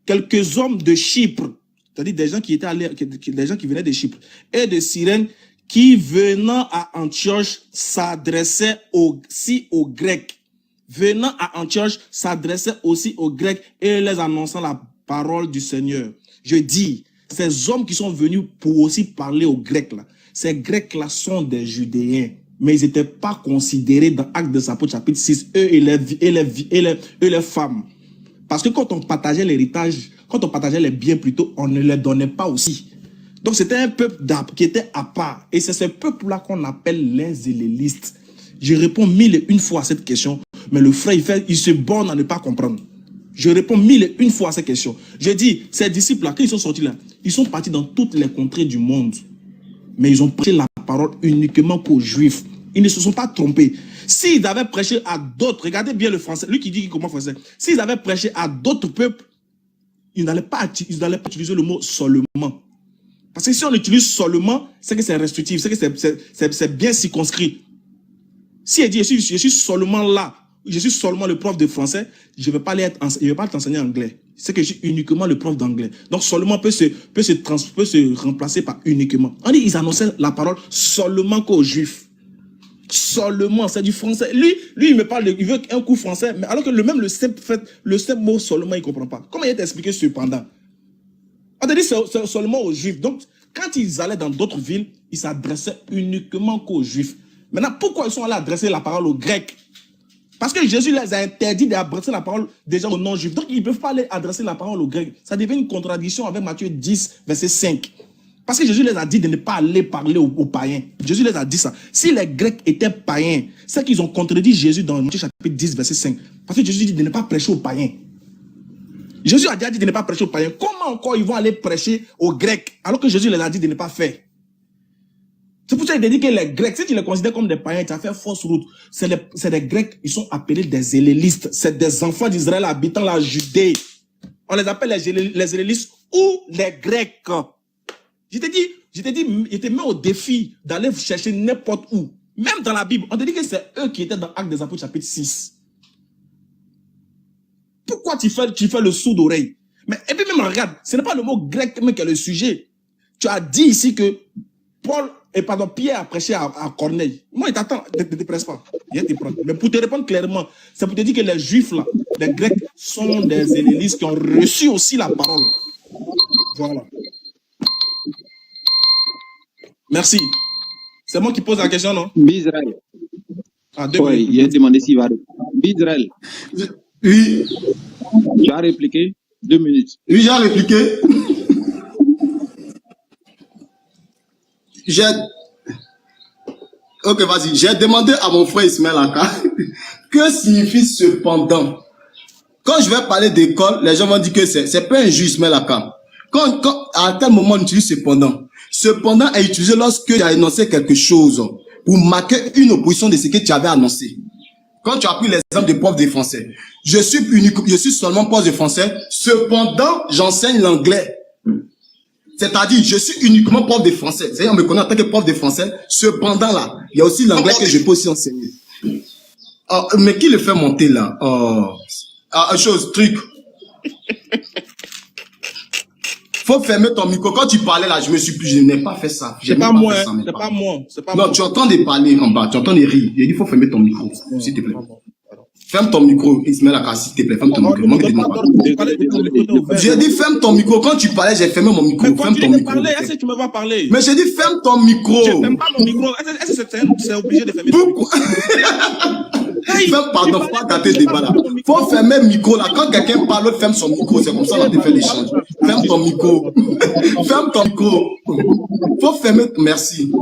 quelques hommes de Chypre, c'est-à-dire des gens qui étaient allés, des gens qui venaient de Chypre et de Cyrène, qui venant à Antioche s'adressaient aussi aux Grecs. Venant à Antioche s'adressaient aussi aux Grecs et les annonçant la parole du Seigneur. Je dis, ces hommes qui sont venus pour aussi parler aux Grecs là, ces Grecs là sont des Judéens, mais ils n'étaient pas considérés dans Actes des Apôtres chapitre 6, eux et les femmes. Parce que quand on partageait l'héritage, quand on partageait les biens plutôt, on ne les donnait pas aussi. Donc c'était un peuple qui était à part. Et c'est ce peuple-là qu'on appelle les hellénistes. Je réponds 1001 fois à cette question, mais le frère, il se borne à ne pas comprendre. Je réponds 1001 fois à cette question. Je dis, ces disciples-là, quand ils sont sortis là, ils sont partis dans toutes les contrées du monde. Mais ils ont prêché la parole uniquement qu'aux Juifs. Ils ne se sont pas trompés. S'ils avaient prêché à d'autres, regardez bien le français, lui qui dit qu'il comprend français, s'ils avaient prêché à d'autres peuples, ils n'allaient pas utiliser le mot seulement. Parce que si on utilise seulement, c'est que c'est restrictif, c'est que c'est bien circonscrit. Si elle dit, je suis seulement là, je suis seulement le prof de français, je ne vais pas t'enseigner anglais. C'est que je suis uniquement le prof d'anglais. Donc seulement peut se remplacer par uniquement. On dit, ils annonçaient la parole seulement qu'aux Juifs. Seulement, c'est du français. Lui, il me parle, il veut un coup français, mais alors que le simple mot seulement, il ne comprend pas. Comment il t'expliqué cependant? On te dit c'est seulement aux Juifs. Donc, quand ils allaient dans d'autres villes, ils s'adressaient uniquement qu'aux Juifs. Maintenant, pourquoi ils sont allés adresser la parole aux Grecs? Parce que Jésus les a interdits d'adresser la parole des gens aux non-juifs. Donc, ils ne peuvent pas aller adresser la parole aux Grecs. Ça devient une contradiction avec Matthieu 10, verset 5. Parce que Jésus les a dit de ne pas aller parler aux païens. Jésus les a dit ça. Si les Grecs étaient païens, c'est qu'ils ont contredit Jésus dans Matthieu chapitre 10, verset 5. Parce que Jésus dit de ne pas prêcher aux païens. Jésus a déjà dit de ne pas prêcher aux païens. Comment encore ils vont aller prêcher aux Grecs alors que Jésus les a dit de ne pas faire? C'est pour ça qu'il a dit que les Grecs, si tu les considères comme des païens, tu as fait fausse route. C'est des Grecs, ils sont appelés des élélistes. C'est des enfants d'Israël habitant la Judée. On les appelle les élélistes ou les Grecs. Je te mets au défi d'aller chercher n'importe où. Même dans la Bible, on te dit que c'est eux qui étaient dans Actes des Apôtres chapitre 6. Pourquoi tu fais le sourd d'oreille? Mais, et puis même, regarde, ce n'est pas le mot grec mais qui est le sujet. Tu as dit ici que Pierre a prêché à Corneille. Moi, il t'attend, ne te presse pas. Mais pour te répondre clairement, c'est pour te dire que les Juifs, là, les Grecs, sont des hellénistes qui ont reçu aussi la parole. Voilà. Merci. C'est moi qui pose la question, non? Bizrael. Ah, 2 Oui, minutes. il a demandé s'il va répondre. Bizrael, Oui, tu as répliqué 2 minutes. oui, j'ai répliqué. Ok, vas-y. J'ai demandé à mon frère Ismaël Aka que signifie cependant. Quand je vais parler d'école, les gens vont dire que c'est pas un juge Ismaël Aka. À tel moment on utilise cependant. Cependant est utilisé lorsque tu as énoncé quelque chose pour marquer une opposition de ce que tu avais annoncé. Quand tu as pris l'exemple de prof de français, je suis seulement prof de français, cependant j'enseigne l'anglais. C'est-à-dire, je suis uniquement prof de français. C'est-à-dire, on me connaît en tant que prof de français. Cependant, là, il y a aussi l'anglais que je peux aussi enseigner. Oh, mais qui le fait monter, là? Truc. Faut fermer ton micro. Quand tu parlais, là, je n'ai pas fait ça. C'est pas moi, c'est pas moi. Non, tu entends de parler en bas. Tu entends de rire. J'ai dit, faut fermer ton micro, s'il te plaît. Ferme ton micro, Ismaël Aka, s'il te plaît, ferme ton micro. J'ai dit ferme ton micro. Quand tu parlais, j'ai fermé mon micro. Mais ferme ton micro. Est-ce que tu me vas parler? Mais j'ai dit ferme ton micro. Je ferme pas mon micro. Est-ce que c'est obligé de fermer? Pourquoi? Pardon, faut pas gâter le débat là. Faut fermer le micro là. Quand quelqu'un parle, l'autre ferme son micro. C'est comme ça qu'on fait l'échange. Ferme ton micro. Ferme ton micro. Faut fermer. Merci.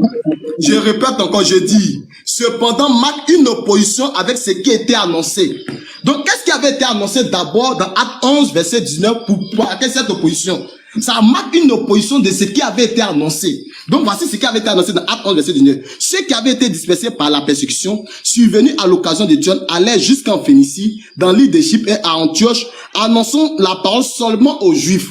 Je répète encore, je dis. Cependant, marque une opposition avec ce qui était annoncé. Donc, qu'est-ce qui avait été annoncé d'abord dans Acte 11, verset 19 pour marquer cette opposition? Ça marque une opposition de ce qui avait été annoncé. Donc, voici ce qui avait été annoncé dans Acte 11, verset 19. Ceux qui avaient été dispersés par la persécution, survenus à l'occasion de John, allaient jusqu'en Phénicie, dans l'île d'Égypte et à Antioche, annonçant la parole seulement aux Juifs.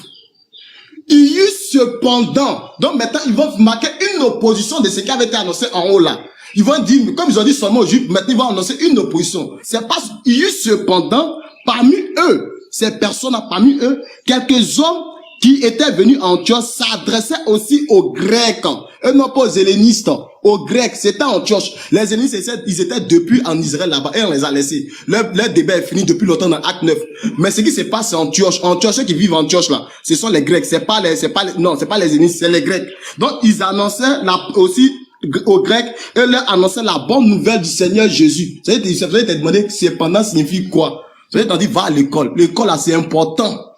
Il y eut cependant, donc maintenant ils vont marquer une opposition de ce qui avait été annoncé en haut là. Ils vont dire, comme ils ont dit seulement aux Juifs, maintenant ils vont annoncer une opposition. C'est pas, il y eut cependant, parmi eux, ces personnes-là, parmi eux, quelques hommes qui étaient venus en Antioche s'adressaient aussi aux Grecs. Eux non pas aux hellénistes, aux Grecs. C'était en Antioche. Les hellénistes, ils étaient depuis en Israël là-bas et on les a laissés. Leur débat est fini depuis longtemps dans Acte 9. Mais ce qui se passe en Antioche, ceux qui vivent en Antioche là, ce sont les Grecs. C'est pas les hellénistes, c'est les Grecs. Donc ils annonçaient aussi aux Grecs et leur annonçaient la bonne nouvelle du Seigneur Jésus. Vous allez te demander cependant signifie quoi? Vous allez te dire va à l'école. L'école là c'est important.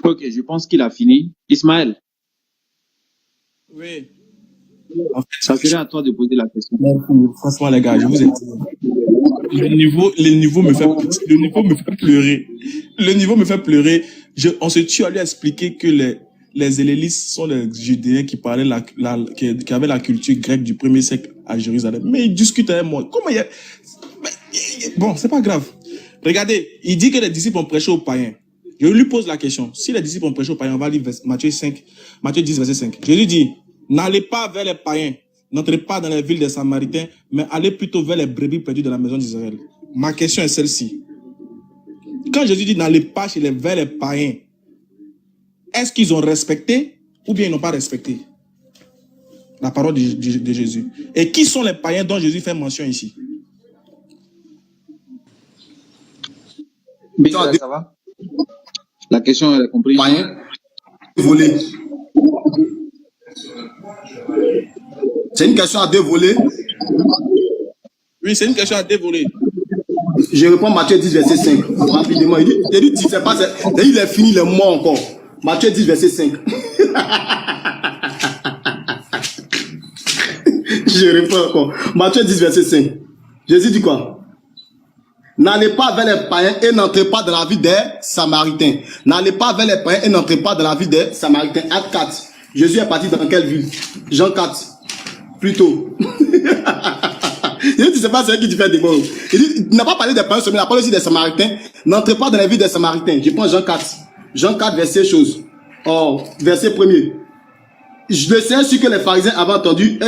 Ok, je pense qu'il a fini. Ismaël. Oui. Ça serait à toi de poser la question. Franchement, les gars, je vous ai dit. Le niveau me fait pleurer. Le niveau me fait pleurer. On se tue à lui expliquer que les hellénistes sont les Judéens qui parlaient qui avaient la culture grecque du 1er siècle à Jérusalem. Mais ils discutent avec moi. Comment il y a... Bon, c'est pas grave. Regardez, il dit que les disciples ont prêché aux païens. Je lui pose la question. Si les disciples ont prêché aux païens, on va lire Matthieu 10, verset 5. Je lui dis, n'allez pas vers les païens, n'entrez pas dans les villes des Samaritains, mais allez plutôt vers les brebis perdues de la maison d'Israël. Ma question est celle-ci. Quand Jésus dit n'allez pas vers les païens, est-ce qu'ils ont respecté ou bien ils n'ont pas respecté la parole de Jésus? Et qui sont les païens dont Jésus fait mention ici? Ça va? La question, elle est comprise. Païen, volé. C'est une question à deux volets. Oui, c'est une question à dévoler. Je réponds Matthieu 10, verset 5. Rapidement. Il dit, tu sais pas, il est fini, il est mort encore. Matthieu 10, verset 5. Je réponds encore. Matthieu 10, verset 5. Jésus dit quoi? N'allez pas vers les païens et n'entrez pas dans la vie des Samaritains. N'allez pas vers les païens et n'entrez pas dans la vie des Samaritains. Acte 4. Jésus est parti dans quelle ville? Jean 4. Plutôt. Il dit, tu sais pas, c'est qui tu fais des mots. Il n'a pas parlé des païens, mais il a parlé aussi des Samaritains. N'entrez pas dans la vie des Samaritains. Je prends Jean 4. Jean 4, verset chose. Oh, verset 1er. Je le sais, ce que les pharisiens avaient entendu.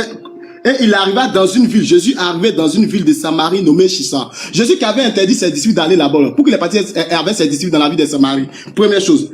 Et il arriva dans une ville. Jésus arrivait dans une ville de Samarie nommée Chissa. Jésus qui avait interdit ses disciples d'aller là-bas. Pour qu'il ait parti avec ses disciples dans la ville de Samarie. Première chose.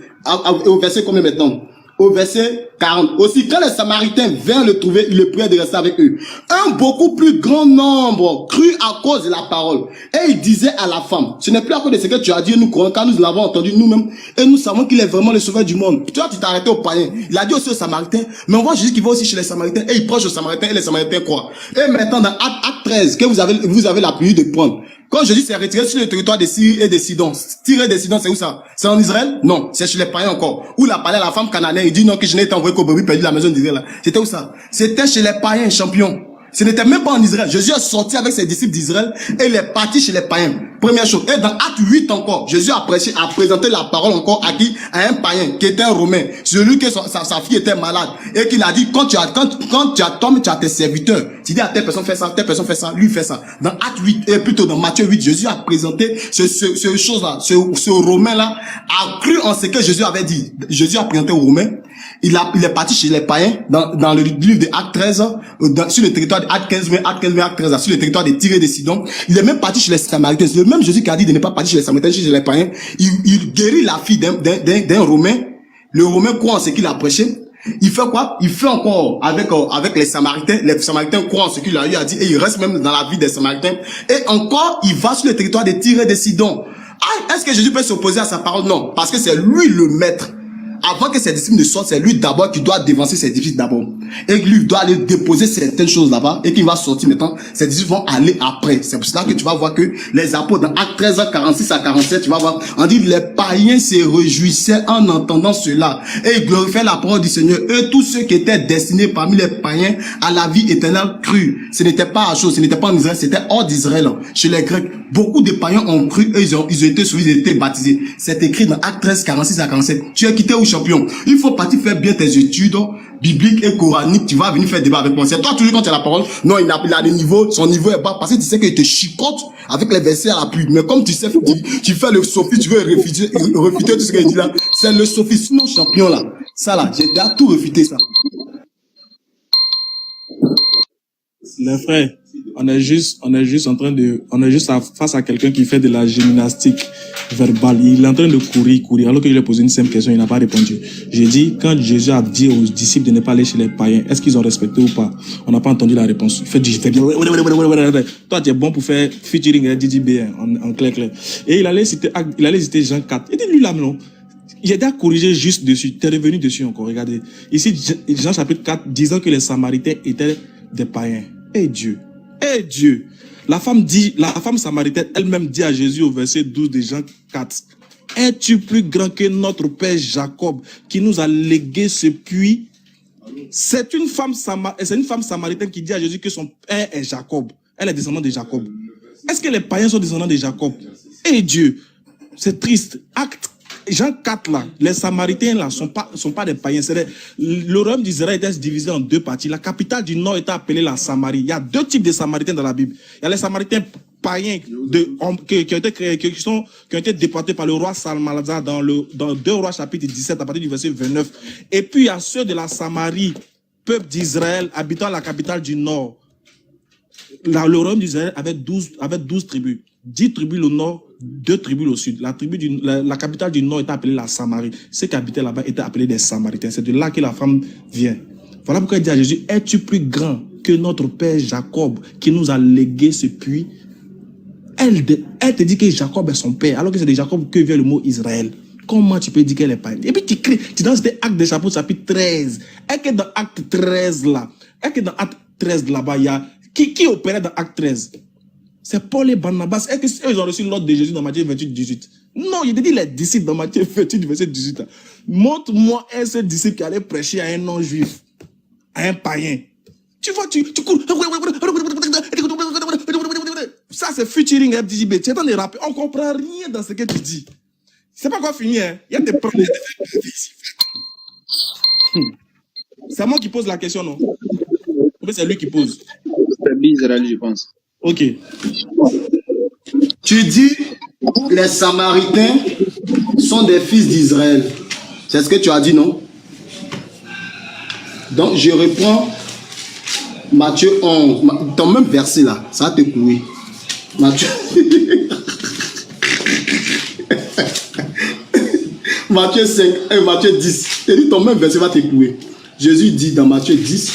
Au verset combien maintenant? Au verset 40. Aussi, quand les Samaritains vinrent le trouver, il le priait de rester avec eux. Un beaucoup plus grand nombre crut à cause de la parole. Et il disait à la femme, ce n'est plus à cause de ce que tu as dit, nous croyons, car nous l'avons entendu nous-mêmes. Et nous savons qu'il est vraiment le sauveur du monde. Toi, tu t'es arrêté aux païens. Il a dit aussi aux Samaritains. Mais on voit Jésus qui va aussi chez les Samaritains. Et il proche aux Samaritains et les Samaritains croient. Et maintenant, dans Acte 13, que vous avez la prière de prendre. Quand Jésus s'est retiré sur le territoire de Syrie et de Sidon. Syrie et de Sidon, c'est où ça? C'est en Israël? Non, c'est chez les païens encore. Où il a parlé à la femme cananéenne, il dit non, que je n'ai été envoyé qu'au brebis perdu de la maison d'Israël. C'était où ça? C'était chez les païens champions. Ce n'était même pas en Israël. Jésus est sorti avec ses disciples d'Israël et il est parti chez les païens. Première chose. Et dans Acte 8 encore, Jésus a prêché, a présenté la parole encore à qui? À un païen qui était un Romain. Celui que sa fille était malade. Et qu'il a dit, quand tu as tes serviteurs, tu dis à telle personne fait ça, lui fait ça. Dans Acte 8, et plutôt dans Matthieu 8, Jésus a présenté ce chose-là, ce Romain-là a cru en ce que Jésus avait dit. Jésus a présenté au Romain. Il est parti chez les païens dans le livre de Acte 13, sur le territoire de Acte 15, Acte 13, sur le territoire de Tyr et de Sidon. Il est même parti chez les Samaritains. C'est le même Jésus qui a dit de ne pas partir chez les Samaritains, chez les païens. Il guérit la fille d'un Romain. Le Romain croit en ce qu'il a prêché. Il fait quoi? Il fait encore avec les Samaritains. Les Samaritains croient en ce qu'il a eu à dire et il reste même dans la vie des Samaritains. Et encore, il va sur le territoire de Tyr et de Sidon. Ah, est-ce que Jésus peut s'opposer à sa parole? Non, parce que c'est lui le maître. Avant que ses disciples ne sortent, c'est lui d'abord qui doit dévancer ses disciples d'abord. Et lui doit aller déposer certaines choses là-bas. Et qu'il va sortir maintenant. Ses disciples vont aller après. C'est pour cela que tu vas voir que les apôtres, dans Acte 13, 46 à 47, tu vas voir, on dit, les païens se réjouissaient en entendant cela. Et ils glorifiaient la parole du Seigneur. Et tous ceux qui étaient destinés parmi les païens à la vie éternelle crurent. Ce n'était pas à chose, ce n'était pas en Israël, c'était hors d'Israël. Chez les Grecs, beaucoup de païens ont cru et ils ont été sauvés, ils ont été baptisés. C'est écrit dans Acte 13, 46 à 47. Tu es quitté où, champion? Il faut partir faire bien tes études bibliques et coraniques. Tu vas venir faire débat avec moi. C'est toi toujours quand tu as la parole. Non, il a le niveau, son niveau est bas parce que tu sais qu'il te chicote avec les versets à la pluie. Mais comme tu sais, tu fais le sophiste, tu veux réfuter tout ce qu'il dit là. C'est le sophiste, non champion là. Ça là, j'ai déjà tout réfuté ça. Les frères, on est juste face à quelqu'un qui fait de la gymnastique verbale. Il est en train de courir, alors que je lui ai posé une simple question, il n'a pas répondu. J'ai dit, quand Jésus a dit aux disciples de ne pas aller chez les païens, est-ce qu'ils ont respecté ou pas? On n'a pas entendu la réponse. Il fait bien. Toi, tu es bon pour faire featuring avec Didi B, en clair. Et il allait citer Jean 4. Il dit, lui là, non. J'ai déjà corrigé juste dessus. T'es revenu dessus encore, regardez. Ici, Jean chapitre 4, disant que les Samaritains étaient des païens. Eh Dieu. La femme samaritaine elle-même dit à Jésus au verset 12 de Jean 4, es-tu plus grand que notre père Jacob qui nous a légué ce puits? C'est une femme samaritaine qui dit à Jésus que son père est Jacob. Elle est descendante de Jacob. Est-ce que les païens sont descendants de Jacob? Eh Dieu. C'est triste. Jean 4 là, les Samaritains là sont pas des païens. Le royaume d'Israël était divisé en deux parties. La capitale du nord était appelée la Samarie. Il y a deux types de Samaritains dans la Bible. Il y a les Samaritains païens qui ont été déportés par le roi Salmanasar dans 2 Rois chapitre 17 à partir du verset 29. Et puis il y a ceux de la Samarie, peuple d'Israël habitant la capitale du nord. Le royaume d'Israël avait 12 tribus. 10 tribus au nord, 2 tribus au sud. La capitale du nord était appelée la Samarie. Ceux qui habitaient là-bas étaient appelés des Samaritains. C'est de là que la femme vient. Voilà pourquoi il dit à Jésus, es-tu plus grand que notre père Jacob qui nous a légué ce puits? Elle te dit que Jacob est son père, alors que c'est de Jacob que vient le mot Israël. Comment tu peux dire qu'elle est païenne? Et puis tu dans cet acte de chapitre 13. Est-ce que dans acte 13 là, est-ce que dans 13 là-bas, il y a... Qui opérait dans acte 13? C'est Paul et Barnabas. Est-ce qu'ils ont reçu l'ordre de Jésus dans Matthieu 28, 18? Non, il te dit les disciples dans Matthieu 28, verset 18. Montre-moi un seul disciple qui allait prêcher à un non-juif, à un païen. Tu vois, tu cours. Ça, c'est featuring FDJB. Tu es dans les rappels. On ne comprend rien dans ce que tu dis. C'est pas encore fini, hein. Il y a des problèmes. C'est moi qui pose la question, non? Ou c'est lui qui pose? C'est Israël, je pense. Ok. Tu dis les Samaritains sont des fils d'Israël. C'est ce que tu as dit, non? Donc, je reprends Matthieu 11. Ton même verset là, ça va te couler. Matthieu... Matthieu 5 et Matthieu 10. Et dit ton même verset va t'écouler. Jésus dit dans Matthieu 10,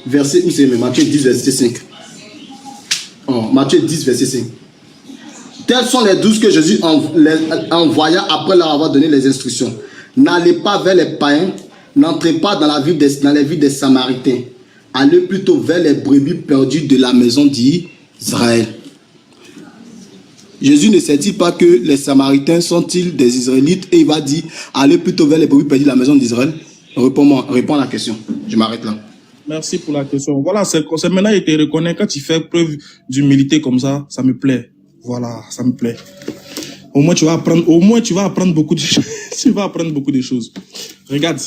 verset, où c'est, mais Matthieu 10, verset 5. Oh, Matthieu 10, verset 5. Tels sont les 12 que Jésus envoya après leur avoir donné les instructions. N'allez pas vers les païens, n'entrez pas dans les villes des Samaritains. Allez plutôt vers les brebis perdues de la maison d'Israël. Jésus ne sait-il pas que les Samaritains sont-ils des Israélites et il va dire allez plutôt vers les brebis perdues de la maison d'Israël? Réponds à la question. Je m'arrête là. Merci pour la question. Voilà, c'est maintenant il te reconnaît quand tu fais preuve d'humilité comme ça me plaît. Voilà, ça me plaît. Au moins tu vas apprendre beaucoup de choses. Tu vas apprendre beaucoup de choses. Regarde.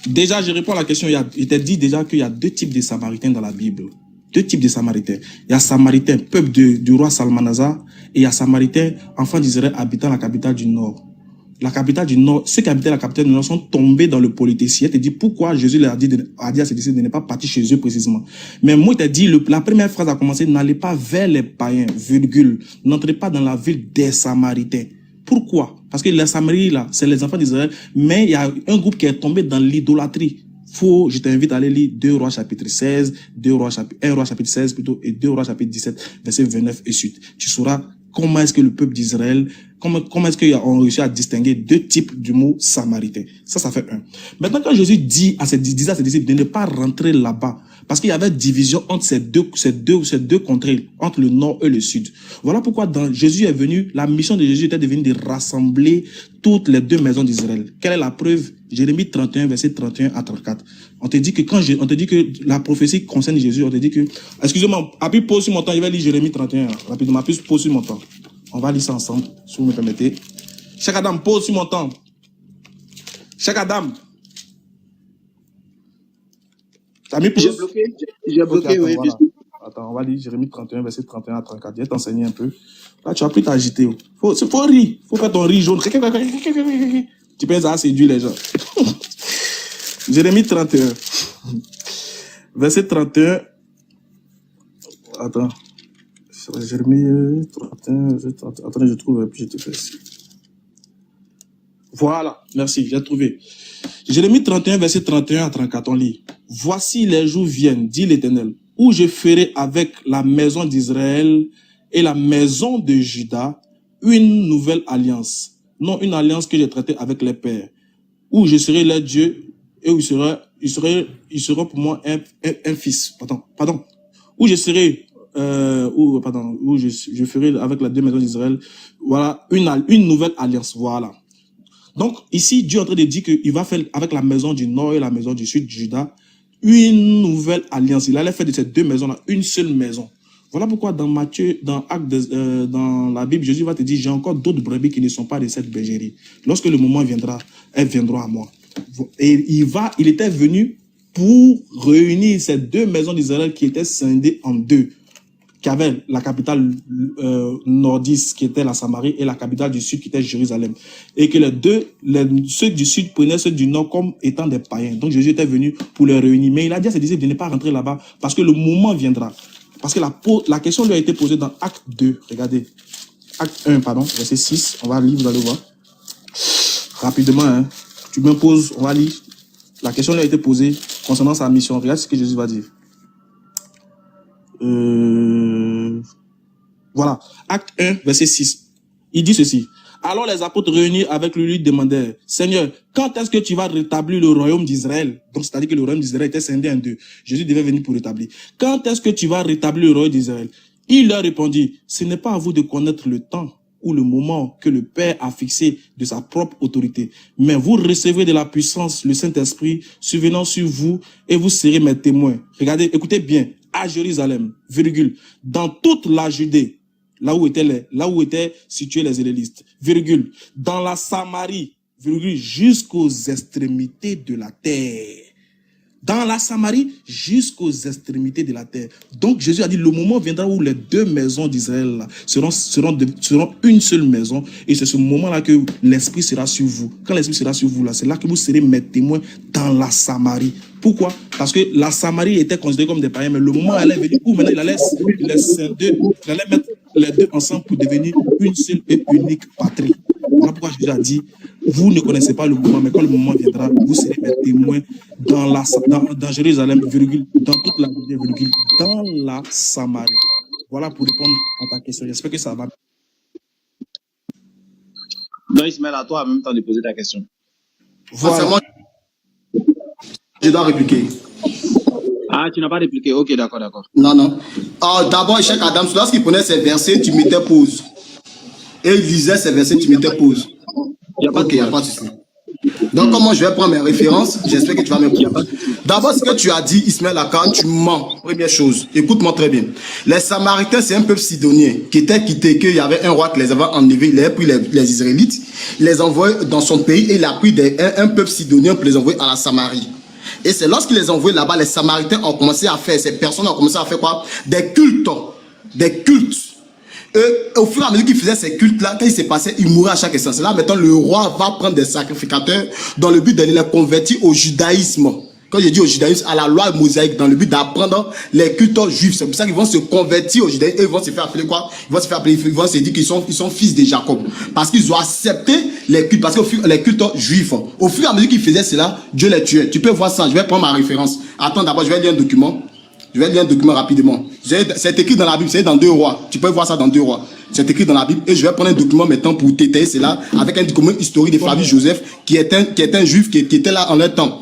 Déjà, je réponds à la question. Il t'a dit déjà qu'il y a deux types de Samaritains dans la Bible. Deux types de Samaritains. Il y a Samaritains, peuple du roi Salmanasar, et il y a Samaritains, enfants d'Israël, habitant la capitale du Nord. La capitale du Nord, ceux qui habitaient la capitale du Nord sont tombés dans le polythéisme. Il te dit pourquoi Jésus leur a dit à ses disciples de ne pas partir chez eux précisément. Mais moi, il t'a dit, la première phrase a commencé, n'allez pas vers les païens, virgule, n'entrez pas dans la ville des Samaritains. Pourquoi? Parce que les Samaritains, là, c'est les enfants d'Israël, mais il y a un groupe qui est tombé dans l'idolâtrie. Je t'invite à aller lire 2 Rois chapitre 16, 1 Roi chapitre 16 plutôt, et 2 Rois chapitre 17, verset 29 et suite. Tu sauras comment est-ce que le peuple d'Israël, comment est-ce qu'on réussit à distinguer deux types du mot samaritain. Ça fait un. Maintenant, quand Jésus disait à ses disciples de ne pas rentrer là-bas, parce qu'il y avait division entre ces deux contrées, entre le nord et le sud. Voilà pourquoi Jésus est venu, la mission de Jésus était de venir de rassembler toutes les deux maisons d'Israël. Quelle est la preuve? Jérémie 31, verset 31 à 34. On te dit que la prophétie concerne Jésus, on te dit que, excusez-moi, appuie pause sur mon temps, je vais lire Jérémie 31, rapidement, appuie pause sur mon temps. On va lire ça ensemble, si vous me permettez. Chaque Adam, pause sur mon temps. Chaque Adam. T'as mis pause? J'ai bloqué, attends, oui. Voilà. Attends, on va lire Jérémie 31, verset 31 à 34. Je vais t'enseigner un peu. Là, tu vas plus t'agiter. Faut rire. Faut faire ton riz jaune. Tu peux ça séduire les gens. Jérémie 31. Verset 31. Attends. Jérémie 31, verset 31. Attends, je trouve, puis je te fais ici. Voilà. Merci, j'ai trouvé. Jérémie 31, verset 31 à 34, on lit. Voici les jours viennent, dit l'Éternel, où je ferai avec la maison d'Israël et la maison de Juda une nouvelle alliance. Non une alliance que j'ai traitée avec les pères, où je serai leur Dieu et où ils seront pour moi un fils. Pardon. Où je serai, où je ferai avec les deux maisons d'Israël, voilà, une nouvelle alliance, voilà. Donc, ici, Dieu est en train de dire qu'il va faire avec la maison du nord et la maison du sud, Juda, une nouvelle alliance. Il allait faire de ces deux maisons-là une seule maison. Voilà pourquoi dans Matthieu, dans la Bible, Jésus va te dire, j'ai encore d'autres brebis qui ne sont pas de cette bergerie. Lorsque le moment viendra, elles viendront à moi. Et il était venu pour réunir ces deux maisons d'Israël qui étaient scindées en deux, qui avait la capitale nordiste qui était la Samarie et la capitale du sud qui était Jérusalem. Et que ceux du sud prenaient ceux du nord comme étant des païens. Donc Jésus était venu pour les réunir. Mais il a dit à ses disciples de ne pas rentrer là-bas parce que le moment viendra. Parce que la question lui a été posée dans Acte 2. Regardez. Acte 1, pardon, verset 6. On va lire, vous allez voir. Rapidement, hein. Tu m'imposes, on va lire. La question lui a été posée concernant sa mission. Regarde ce que Jésus va dire. Voilà, acte 1, verset 6. Il dit ceci. Alors les apôtres réunis avec lui demandèrent, Seigneur, quand est-ce que tu vas rétablir le royaume d'Israël? Donc c'est-à-dire que le royaume d'Israël était scindé en deux. Jésus devait venir pour rétablir. Quand est-ce que tu vas rétablir le royaume d'Israël? Il leur répondit, ce n'est pas à vous de connaître le temps ou le moment que le Père a fixé de sa propre autorité. Mais vous recevrez de la puissance, le Saint-Esprit, survenant sur vous, et vous serez mes témoins. Regardez, écoutez bien, à Jérusalem, virgule, dans toute la Judée, là où étaient situés les Hellénistes, virgule, dans la Samarie, virgule, jusqu'aux extrémités de la terre. Dans la Samarie, jusqu'aux extrémités de la terre. Donc Jésus a dit, le moment viendra où les deux maisons d'Israël seront une seule maison. Et c'est ce moment-là que l'Esprit sera sur vous. Quand l'Esprit sera sur vous, là, c'est là que vous serez mes témoins dans la Samarie. Pourquoi? Parce que la Samarie était considérée comme des païens, mais le moment allait venir où maintenant il allait mettre les deux ensemble pour devenir une seule et unique patrie. Voilà pourquoi Jésus a dit, vous ne connaissez pas le moment, mais quand le moment viendra, vous serez mes témoins dans Jérusalem, virgule, dans toute la Judée, virgule, dans la Samarie. Voilà pour répondre à ta question. J'espère que ça va. Donc, Ismaël, à toi en même temps de poser ta question. Voilà. Je dois répliquer. Ah, tu n'as pas répliqué. Ok, d'accord. Non. D'abord, Cheikh Adams, lorsqu'il prenait ses versets, tu mettais pause. Et il lisait ses versets, tu mettais pause. Ok, il n'y a pas de souci. Donc, comment je vais prendre mes références? J'espère que tu vas me prendre. D'abord, ce que tu as dit, Ismaël Akan, tu mens. Première chose, écoute-moi très bien. Les Samaritains, c'est un peuple sidonien qui était quitté, qu'il y avait un roi qui les avait enlevés. Il avait pris les Israélites, il les envoyé dans son pays et il a pris un peuple sidonien pour les envoyer à la Samarie. Et c'est lorsqu'il les a envoyés là-bas, les Samaritains ont commencé à faire, ces personnes ont commencé à faire quoi? Des cultes. Et au fur et à mesure qu'il faisait ces cultes-là, quand il s'est passé, il mourait à chaque instant. C'est là maintenant le roi va prendre des sacrificateurs dans le but d'aller les convertir au judaïsme. Quand je dis au judaïsme, à la loi mosaïque, dans le but d'apprendre les cultes juifs. C'est pour ça qu'ils vont se convertir au judaïsme et ils vont se faire appeler quoi? Ils vont se dire qu'ils sont fils de Jacob. Parce qu'ils ont accepté les cultes, parce que les cultes juifs, au fur et à mesure qu'ils faisaient cela, Dieu les tuait. Tu peux voir ça, je vais prendre ma référence. Attends, d'abord, je vais lire un document. Je vais lire un document rapidement. C'est écrit dans la Bible, c'est dans 2 Rois. Tu peux voir ça dans 2 Rois. C'est écrit dans la Bible et je vais prendre un document maintenant pour t'étayer cela avec un document historique de Flavius Joseph qui est un juif qui était là en leur temps.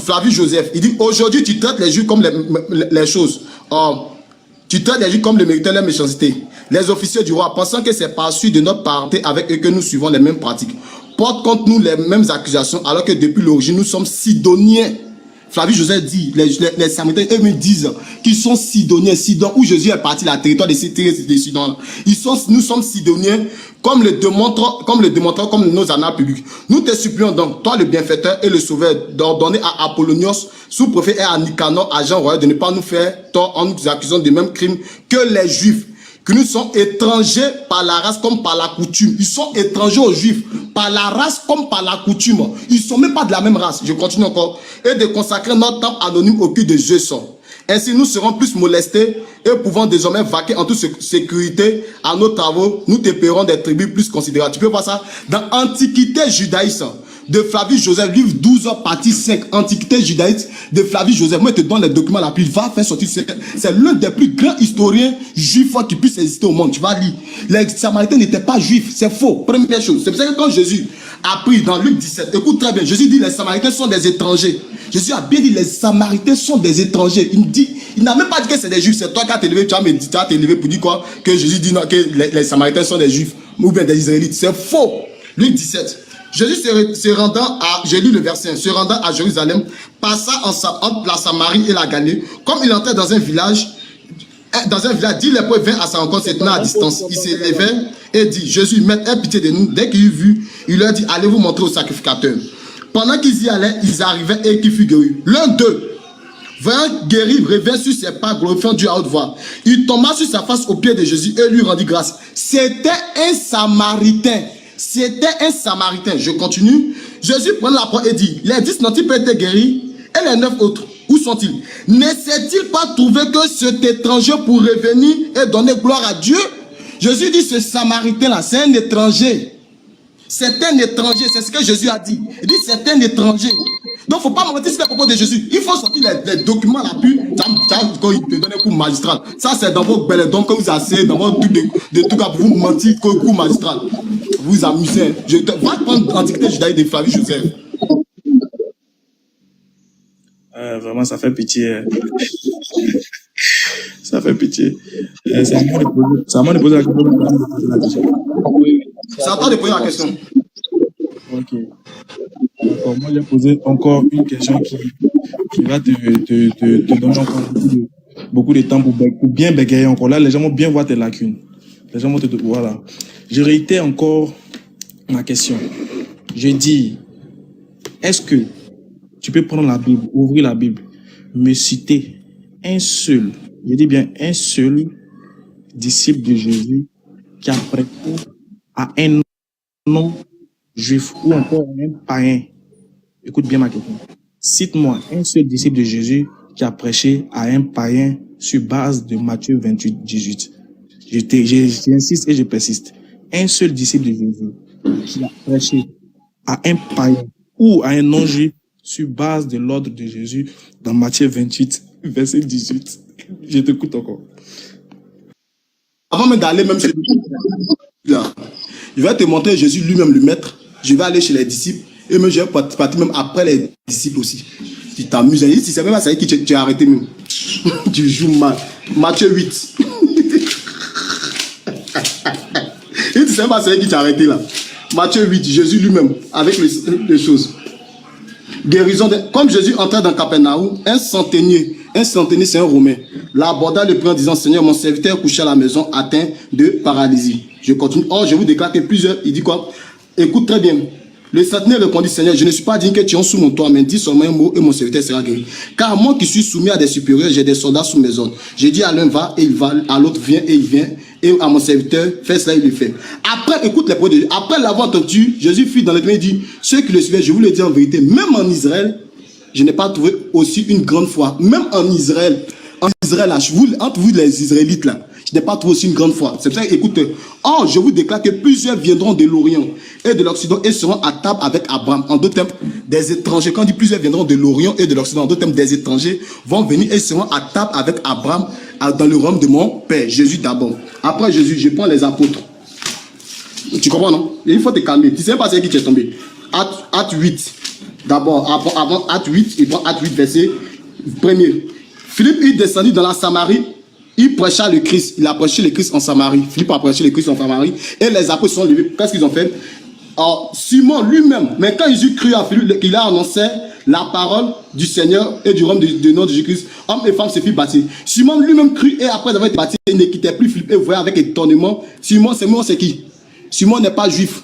Flavius Joseph, il dit aujourd'hui tu traites les juifs comme les choses. Tu traites les juifs comme le méritaient leur méchanceté. Les officiers du roi, pensant que c'est par suite de notre parenté avec eux que nous suivons les mêmes pratiques, portent contre nous les mêmes accusations alors que depuis l'origine nous sommes sidoniens. Flavius Joseph dit, les Samaritains, eux me disent qu'ils sont Sidoniens, Sidon, où Jésus est parti, la territoire de Sidon. Nous sommes Sidoniens, comme le démontrent comme nos annales publiques. Nous te supplions donc, toi le bienfaiteur et le sauveur, d'ordonner à Apollonios, sous-préfet, et à Nicanor, agent royal, de ne pas nous faire tort en nous accusant des mêmes crimes que les Juifs. Que nous sommes étrangers par la race comme par la coutume. Ils sont étrangers aux Juifs par la race comme par la coutume. Ils ne sont même pas de la même race. Je continue encore. Et de consacrer notre temps anonyme au culte de Zeus. Ainsi, nous serons plus molestés et pouvant désormais vaquer en toute sécurité à nos travaux. Nous te paierons des tributs plus considérables. Tu peux voir ça dans Antiquité judaïque de Flavius Joseph, livre 12, partie 5, Antiquité judaïque de Flavius Joseph. Moi, je te donne les documents là, puis il va faire sortir. C'est l'un des plus grands historiens juifs qui puisse exister au monde. Tu vas lire. Les Samaritains n'étaient pas juifs. C'est faux. Première chose. C'est pour ça que quand Jésus a pris dans Luc 17, écoute très bien, Jésus dit les Samaritains sont des étrangers. Jésus a bien dit les Samaritains sont des étrangers. Il n'a même pas dit que c'est des juifs. C'est toi qui as t'élevé, tu as t'élevé pour dire quoi? Que Jésus dit non, que les Samaritains sont des juifs ou bien des Israélites. C'est faux. Luc 17. Jésus se rendant à, j'ai lu le verset, se rendant à Jérusalem, passa entre la Samarie et la Galilée. Comme il entrait dans un village, 10 lépreux vinrent à sa rencontre, se tenant à distance. Il s'élevait et dit, Jésus, aie pitié de nous. Dès qu'il eut vu, il leur dit, allez vous montrer au sacrificateur. Pendant qu'ils y allaient, ils arrivaient et qui fut guéri. L'un d'eux, voyant guéri, revint sur ses pas, glorifiant Dieu à haute voix. Il tomba sur sa face aux pieds de Jésus et lui rendit grâce. C'était un Samaritain. C'était un Samaritain. Je continue. Jésus prend la parole et dit, les 10 n'ont-ils pas été guéris? Et les 9 autres, où sont-ils? Ne s'est-il pas trouvé que cet étranger pour revenir et donner gloire à Dieu? Jésus dit, ce Samaritain-là, c'est un étranger. C'est un étranger, c'est ce que Jésus a dit. Il dit c'est un étranger. Donc, il ne faut pas mentir sur les propos de Jésus. Il faut sortir les documents là-dessus. Quand il te donne un coup magistral. Ça, c'est dans vos beledons que vous asseyez, dans votre truc de trucs à vous mentir, coup magistral. Vous vous amusez. Je te vais prendre l'Antiquité judaïque de Flavie Joseph. Vraiment, ça fait pitié. Ça fait pitié. C'est à moi de poser la question. C'est à toi de poser la question. Ok. D'accord. Moi, j'ai posé encore une question qui va te donner encore beaucoup de temps pour bien bégayer encore. Là, les gens vont bien voir tes lacunes. Les gens vont te... Voilà. Je réitère encore ma question. Je dis, est-ce que tu peux prendre la Bible, ouvrir la Bible, me citer un seul, je dis bien un seul disciple de Jésus qui a prêté à un non-juif ou encore à un païen. Écoute bien ma question. Cite-moi un seul disciple de Jésus qui a prêché à un païen sur base de Matthieu 28, 18. J'insiste et je persiste. Un seul disciple de Jésus qui a prêché à un païen ou à un non-juif sur base de l'ordre de Jésus dans Matthieu 28, verset 18. Je t'écoute encore. Avant même d'aller même chez là, je vais te montrer Jésus lui-même le maître. Je vais aller chez les disciples et même je vais partir même après les disciples aussi. Tu t'amuses. Si c'est même pas ça qui tu as arrêté même. Tu joues mal. Matthieu 8. Et tu sais pas c'est qui t'a arrêté là. Matthieu 8, Jésus lui-même avec les choses. Guérison comme Jésus entrait dans Capernaum, un centenier c'est un Romain, l'aborda le prit en disant Seigneur, mon serviteur couché à la maison atteint de paralysie. Je continue. Or, je vous déclare que plusieurs, il dit quoi? Écoute très bien. Le centenier répondit Seigneur, je ne suis pas digne que tu es sous mon toit, mais dis seulement un mot et mon serviteur sera guéri. Car moi qui suis soumis à des supérieurs, j'ai des soldats sous mes ordres. J'ai dit à l'un va et il va, à l'autre viens et il vient, et à mon serviteur fais cela, il le fait. Après, écoute les paroles de Dieu. Après l'avoir entendu, Jésus fit dans le temps et dit ceux qui le suivaient, je vous le dis en vérité, même en Israël, je n'ai pas trouvé aussi une grande foi. Même en Israël, là, entre vous les Israélites là, je n'ai pas trouvé aussi une grande foi. C'est pour ça, écoute, or je vous déclare que plusieurs viendront de l'Orient et de l'Occident et seront à table avec Abraham. En d'autres termes, des étrangers. Quand on dit plusieurs viendront de l'Orient et de l'Occident, en d'autres termes, des étrangers vont venir et seront à table avec Abraham dans le royaume de mon Père. Jésus d'abord. Après Jésus, je prends les apôtres. Tu comprends, non? Et il faut te calmer. Tu ne sais pas c'est qui tu es tombé. Acte 8. D'abord, avant Acte 8, il prend Acte 8, verset 1er. Philippe est descendu dans la Samarie, il prêcha le Christ. Il a prêché le Christ en Samarie. Philippe a prêché le Christ en Samarie. Et les apôtres sont levés. Qu'est-ce qu'ils ont fait? Alors, Simon lui-même, mais quand Jésus cru à Philippe, il a annoncé la parole du Seigneur et du royaume de notre Jésus-Christ. Hommes et femmes se firent baptiser. Simon lui-même cru et après avoir été baptisé, il ne quittait plus Philippe et voyait avec étonnement. Simon, c'est qui? Simon n'est pas juif.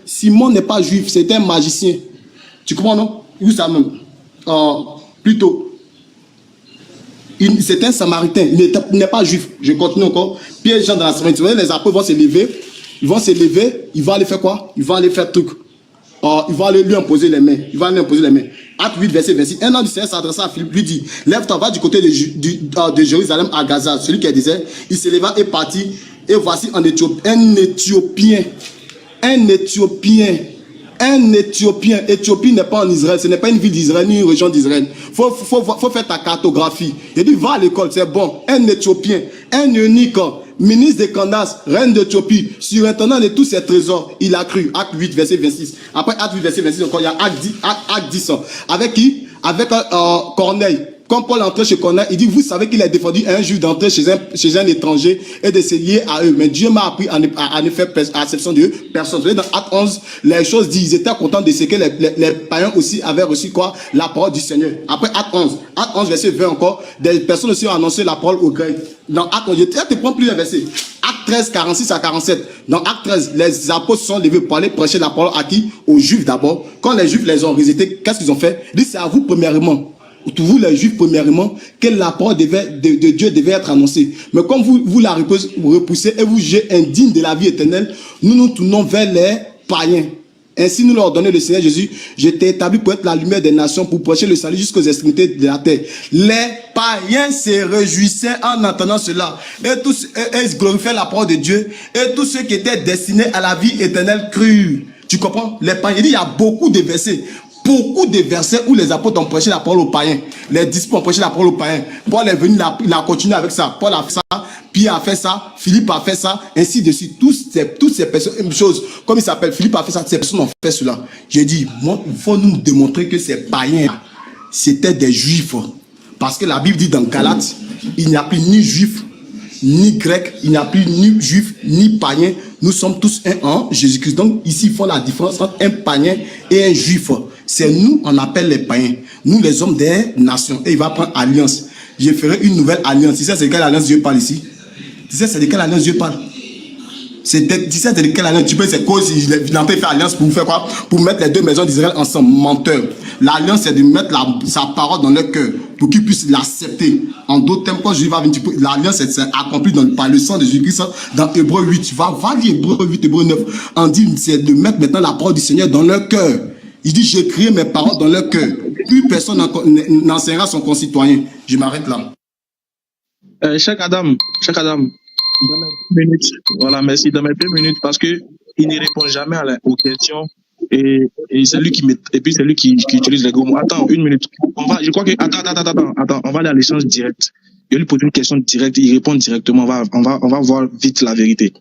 Simon n'est pas juif, c'est un magicien. Tu comprends, non? Où ça même? Plutôt. C'est un samaritain, il n'est pas juif. Je continue encore. Pierre et Jean dans la Samaritaine, les apôtres vont se lever. Ils vont se lever, ils vont aller faire quoi? Ils vont aller faire truc. Ils vont aller lui imposer les mains. Acte 8, verset 26. Un homme du Seigneur s'adressa à Philippe, lui dit lève-toi, va du côté de Jérusalem à Gaza. Celui qui disait, il se leva et partit. Et voici un Éthiopien. Éthiopie n'est pas en Israël, ce n'est pas une ville d'Israël ni une région d'Israël. Faut faire ta cartographie. Il dit va à l'école, c'est bon. Un Éthiopien, un unique, ministre de Candace, reine d'Éthiopie, surintendant de tous ses trésors, il a cru. Acte 8, verset 26. Après Acte 8, verset 26, encore il y a Acte 10. Avec qui? Avec Corneille. Quand Paul entrait chez Corneille, il dit, vous savez qu'il a défendu un juif d'entrer chez un étranger et de se lier à eux. Mais Dieu m'a appris à ne faire exception de personne. Vous voyez, dans Acte 11, les choses disent, ils étaient contents de ce que les païens aussi avaient reçu quoi? La parole du Seigneur. Après Acte 11, verset 20 encore, des personnes aussi ont annoncé la parole aux Grecs. Dans Acte 11, je te prends plusieurs versets. Acte 13, 46 à 47. Dans Acte 13, les apôtres sont levés pour aller prêcher la parole à qui? Aux Juifs d'abord. Quand les Juifs les ont rejetés, qu'est-ce qu'ils ont fait? Ils disent, c'est à vous premièrement. Vous les Juifs premièrement que la parole de Dieu devait être annoncée. Mais comme vous la repoussez et vous jugez indigne de la vie éternelle, nous nous tournons vers les païens. Ainsi nous leur donnons le Seigneur Jésus, je t'ai établi pour être la lumière des nations, pour prêcher le salut jusqu'aux extrémités de la terre. Les païens se réjouissaient en entendant cela. Et ils glorifiaient la parole de Dieu. Et tous ceux qui étaient destinés à la vie éternelle crurent. Tu comprends? Les païens, il dit, il y a beaucoup de versets où les apôtres ont prêché la parole aux païens. Les disciples ont prêché la parole aux païens. Paul est venu, il a continué avec ça. Paul a fait ça, Pierre a fait ça, Philippe a fait ça, ainsi de suite. Toutes ces personnes, une chose, comme il s'appelle, Philippe a fait ça, ces personnes ont fait cela. J'ai dit, moi, il faut nous démontrer que ces païens, c'était des juifs. Parce que la Bible dit dans Galates, il n'y a plus ni juif, ni grec, il n'y a plus ni juif, ni païen. Nous sommes tous un en Jésus-Christ. Donc ici, ils font la différence entre un païen et un juif. C'est nous, on appelle les païens. Nous, les hommes des nations. Et il va prendre alliance. Je ferai une nouvelle alliance. Tu sais, c'est de quelle alliance Dieu parle ici? Tu sais, c'est de quelle alliance Dieu parle? Tu sais, c'est de quelle alliance? Tu peux, c'est cause, il est en train de faire alliance pour faire quoi? Pour mettre les deux maisons d'Israël ensemble. Menteur. L'alliance, c'est de mettre sa parole dans leur cœur pour qu'ils puissent l'accepter. En d'autres termes, quand Jésus va venir, l'alliance est accomplie par le sang de Jésus-Christ dans Hébreu 8. Tu vas lire Hébreu 8, Hébreu 9. On dit, c'est de mettre maintenant la parole du Seigneur dans leur cœur. Il dit, j'écris mes paroles dans leur cœur. Plus personne n'enseignera son concitoyen. Je m'arrête là. Cheikh Adam, dans mes 2 minutes, voilà, merci, dans mes 2 minutes, parce que il ne répond jamais aux questions et c'est lui qui met, et puis c'est lui qui utilise les gros mots. Attends, 1 minute. Je crois que, attends, on va aller à l'échange direct. Je lui pose une question directe, il répond directement, on va voir vite la vérité.